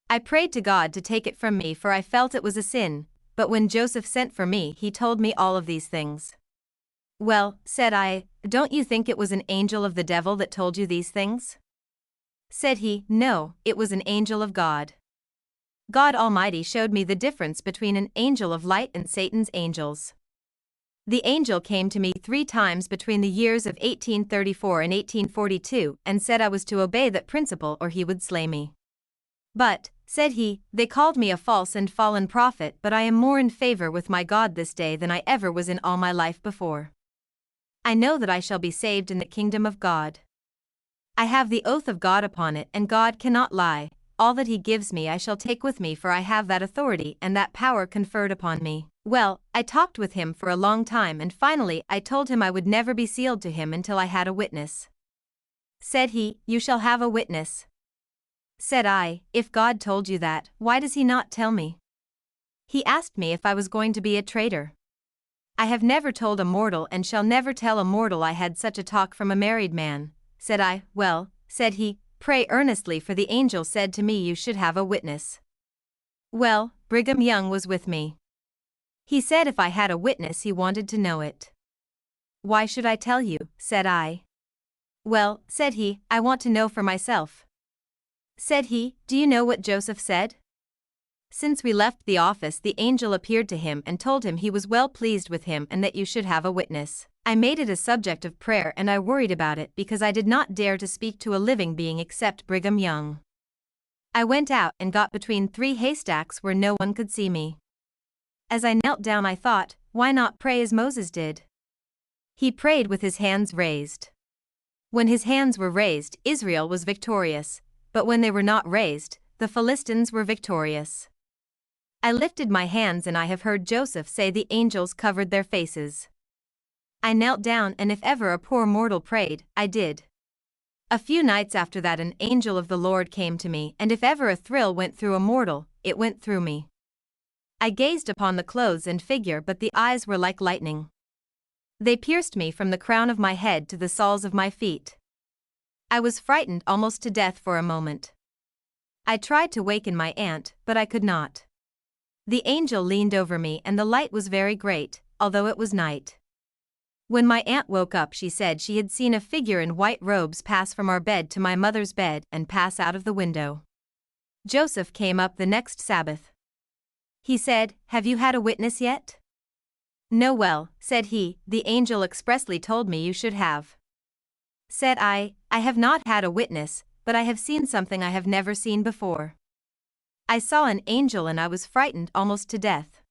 I prayed to God to take it from me, for I felt it was a sin, but when Joseph sent for me, he told me all of these things. "Well," said I, "don't you think it was an angel of the devil that told you these things?" Said he, "No, it was an angel of God. God Almighty showed me the difference between an angel of light and Satan's angels. The angel came to me 3 times between the years of 1834 and 1842 and said I was to obey that principle or he would slay me. But," said he, "they called me a false and fallen prophet, but I am more in favor with my God this day than I ever was in all my life before. I know that I shall be saved in the kingdom of God. I have the oath of God upon it, and God cannot lie. All that he gives me I shall take with me, for I have that authority and that power conferred upon me. Well, I talked with him for a long time, and finally I told him I would never be sealed to him until I had a witness. Said he, "You shall have a witness." Said I, "If God told you that, why does he not tell me?" He asked me if I was going to be a traitor. I have never told a mortal and shall never tell a mortal I had such a talk from a married man. Said I, "Well," said he, "pray earnestly, for the angel said to me you should have a witness." Well, Brigham Young was with me. He said if I had a witness he wanted to know it. "Why should I tell you?" said I. "Well," said he, "I want to know for myself." Said he, "Do you know what Joseph said?" Since we left the office the angel appeared to him and told him he was well pleased with him and that you should have a witness. I made it a subject of prayer and I worried about it because I did not dare to speak to a living being except Brigham Young. I went out and got between 3 haystacks where no one could see me. As I knelt down I thought, why not pray as Moses did? He prayed with his hands raised. When his hands were raised, Israel was victorious, but when they were not raised, the Philistines were victorious. I lifted my hands and I have heard Joseph say the angels covered their faces. I knelt down, and if ever a poor mortal prayed, I did. A few nights after that an angel of the Lord came to me, and if ever a thrill went through a mortal, it went through me. I gazed upon the clothes and figure, but the eyes were like lightning. They pierced me from the crown of my head to the soles of my feet. I was frightened almost to death for a moment. I tried to waken my aunt, but I could not. The angel leaned over me and the light was very great, although it was night. When my aunt woke up she said she had seen a figure in white robes pass from our bed to my mother's bed and pass out of the window. Joseph came up the next Sabbath. He said, "Have you had a witness yet?" "No." "Well," said he, "the angel expressly told me you should have." Said I have not had a witness, but I have seen something I have never seen before. I saw an angel and I was frightened almost to death.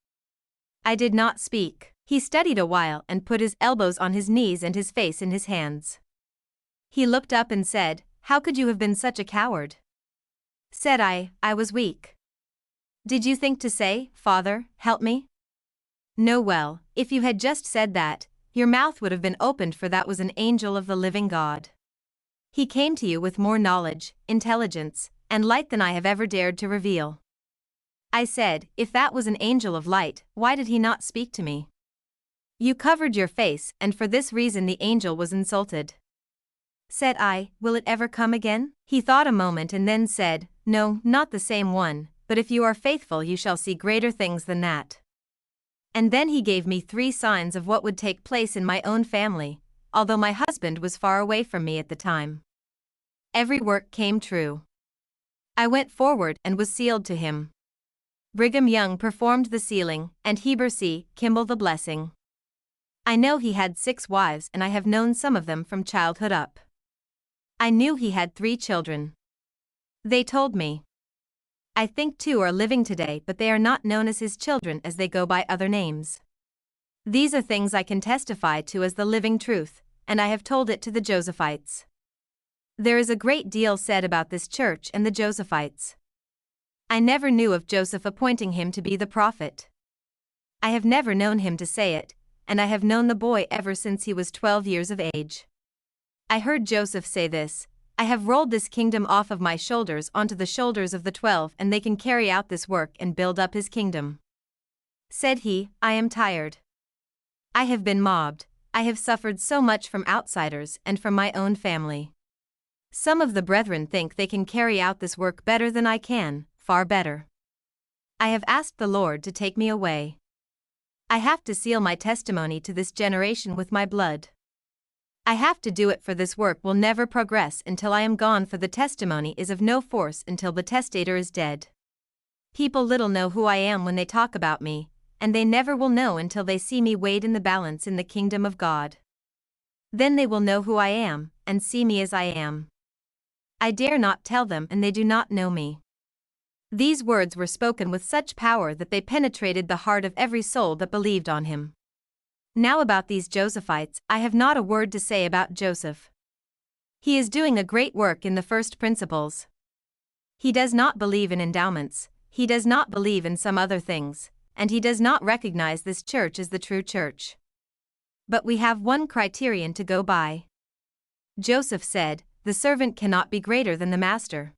I did not speak. He studied a while and put his elbows on his knees and his face in his hands. He looked up and said, "How could you have been such a coward?" Said I was weak. "Did you think to say, 'Father, help me'?" "No." "Well, if you had just said that, your mouth would have been opened, for that was an angel of the living God. He came to you with more knowledge, intelligence, and light than I have ever dared to reveal." I said, "If that was an angel of light, why did he not speak to me?" "You covered your face, and for this reason the angel was insulted." Said I, "Will it ever come again?" He thought a moment and then said, "No, not the same one, but if you are faithful you shall see greater things than that." And then he gave me 3 signs of what would take place in my own family, although my husband was far away from me at the time. Every work came true. I went forward and was sealed to him. Brigham Young performed the sealing, and Heber C. Kimball the blessing. I know he had 6 wives and I have known some of them from childhood up. I knew he had 3 children. They told me. I think 2 are living today, but they are not known as his children as they go by other names. These are things I can testify to as the living truth, and I have told it to the Josephites. There is a great deal said about this church and the Josephites. I never knew of Joseph appointing him to be the prophet. I have never known him to say it, and I have known the boy ever since he was 12 years of age. I heard Joseph say this, "I have rolled this kingdom off of my shoulders onto the shoulders of the 12, and they can carry out this work and build up his kingdom." Said he, "I am tired. I have been mobbed, I have suffered so much from outsiders and from my own family. Some of the brethren think they can carry out this work better than I can, far better. I have asked the Lord to take me away. I have to seal my testimony to this generation with my blood. I have to do it, for this work will never progress until I am gone, for the testimony is of no force until the testator is dead. People little know who I am when they talk about me, and they never will know until they see me weighed in the balance in the kingdom of God. Then they will know who I am, and see me as I am. I dare not tell them, and they do not know me." These words were spoken with such power that they penetrated the heart of every soul that believed on him. Now about these Josephites, I have not a word to say about Joseph. He is doing a great work in the first principles. He does not believe in endowments, he does not believe in some other things, and he does not recognize this church as the true church. But we have one criterion to go by. Joseph said, "The servant cannot be greater than the master.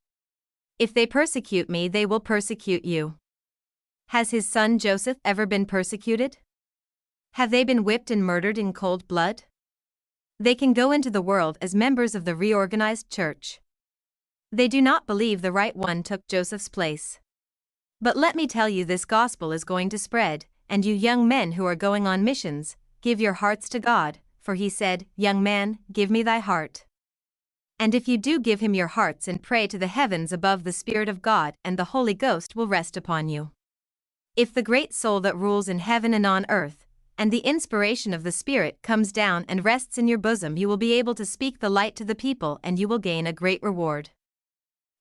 If they persecute me, they will persecute you." Has his son Joseph ever been persecuted? Have they been whipped and murdered in cold blood? They can go into the world as members of the reorganized church. They do not believe the right one took Joseph's place. But let me tell you, this gospel is going to spread, and you young men who are going on missions, give your hearts to God, for he said, "Young man, give me thy heart." And if you do give him your hearts and pray to the heavens above, the Spirit of God and the Holy Ghost will rest upon you. If the great soul that rules in heaven and on earth, and the inspiration of the Spirit comes down and rests in your bosom, you will be able to speak the light to the people and you will gain a great reward.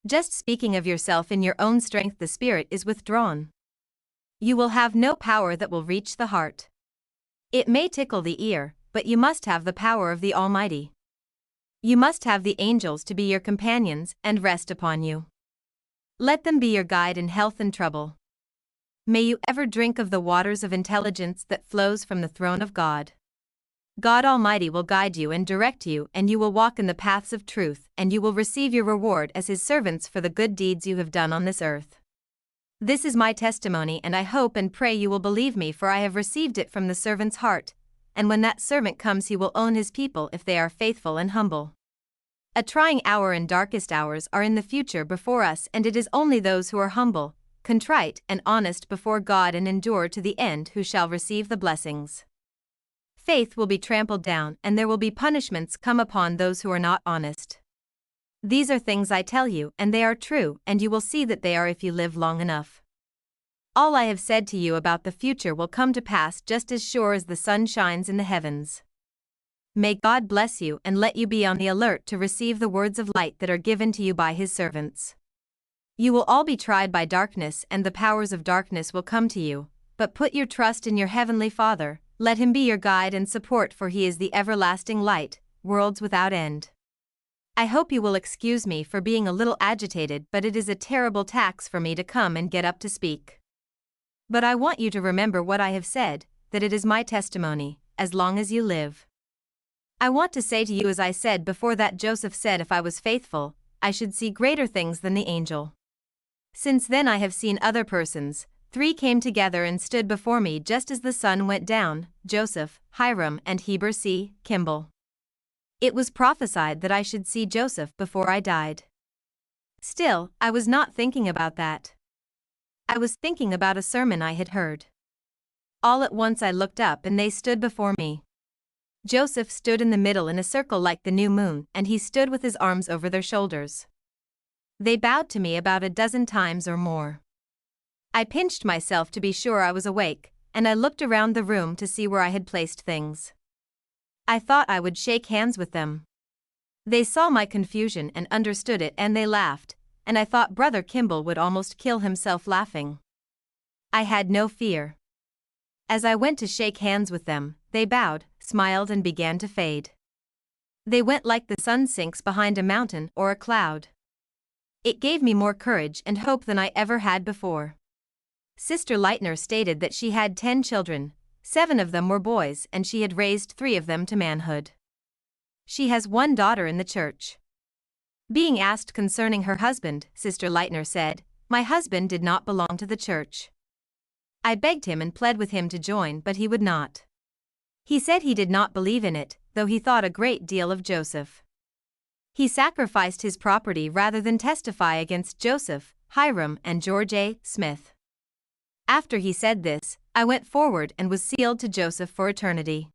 Just speaking of yourself in your own strength, the Spirit is withdrawn. You will have no power that will reach the heart. It may tickle the ear, but you must have the power of the Almighty. You must have the angels to be your companions and rest upon you. Let them be your guide in health and trouble. May you ever drink of the waters of intelligence that flows from the throne of God. God Almighty will guide you and direct you, and you will walk in the paths of truth, and you will receive your reward as His servants for the good deeds you have done on this earth. This is my testimony, and I hope and pray you will believe me, for I have received it from the servant's heart, and when that servant comes he will own his people if they are faithful and humble. A trying hour and darkest hours are in the future before us, and it is only those who are humble, contrite, and honest before God and endure to the end who shall receive the blessings. Faith will be trampled down, and there will be punishments come upon those who are not honest. These are things I tell you, and they are true, and you will see that they are if you live long enough. All I have said to you about the future will come to pass just as sure as the sun shines in the heavens. May God bless you and let you be on the alert to receive the words of light that are given to you by His servants. You will all be tried by darkness, and the powers of darkness will come to you, but put your trust in your heavenly Father. Let Him be your guide and support, for He is the everlasting light, worlds without end. I hope you will excuse me for being a little agitated, but it is a terrible tax for me to come and get up to speak. But I want you to remember what I have said, that it is my testimony, as long as you live. I want to say to you, as I said before, that Joseph said if I was faithful, I should see greater things than the angel. Since then I have seen other persons. 3 came together and stood before me just as the sun went down, Joseph, Hiram, and Heber C. Kimball. It was prophesied that I should see Joseph before I died. Still, I was not thinking about that. I was thinking about a sermon I had heard. All at once I looked up and they stood before me. Joseph stood in the middle in a circle like the new moon, and he stood with his arms over their shoulders. They bowed to me about a dozen times or more. I pinched myself to be sure I was awake, and I looked around the room to see where I had placed things. I thought I would shake hands with them. They saw my confusion and understood it, and they laughed, and I thought Brother Kimball would almost kill himself laughing. I had no fear. As I went to shake hands with them, they bowed, smiled, and began to fade. They went like the sun sinks behind a mountain or a cloud. It gave me more courage and hope than I ever had before. Sister Lightner stated that she had 10 children, 7 of them were boys, and she had raised 3 of them to manhood. She has 1 daughter in the church. Being asked concerning her husband, Sister Lightner said, "My husband did not belong to the church. I begged him and pled with him to join, but he would not. He said he did not believe in it, though he thought a great deal of Joseph. He sacrificed his property rather than testify against Joseph, Hiram, and George A. Smith." After he said this, I went forward and was sealed to Joseph for eternity.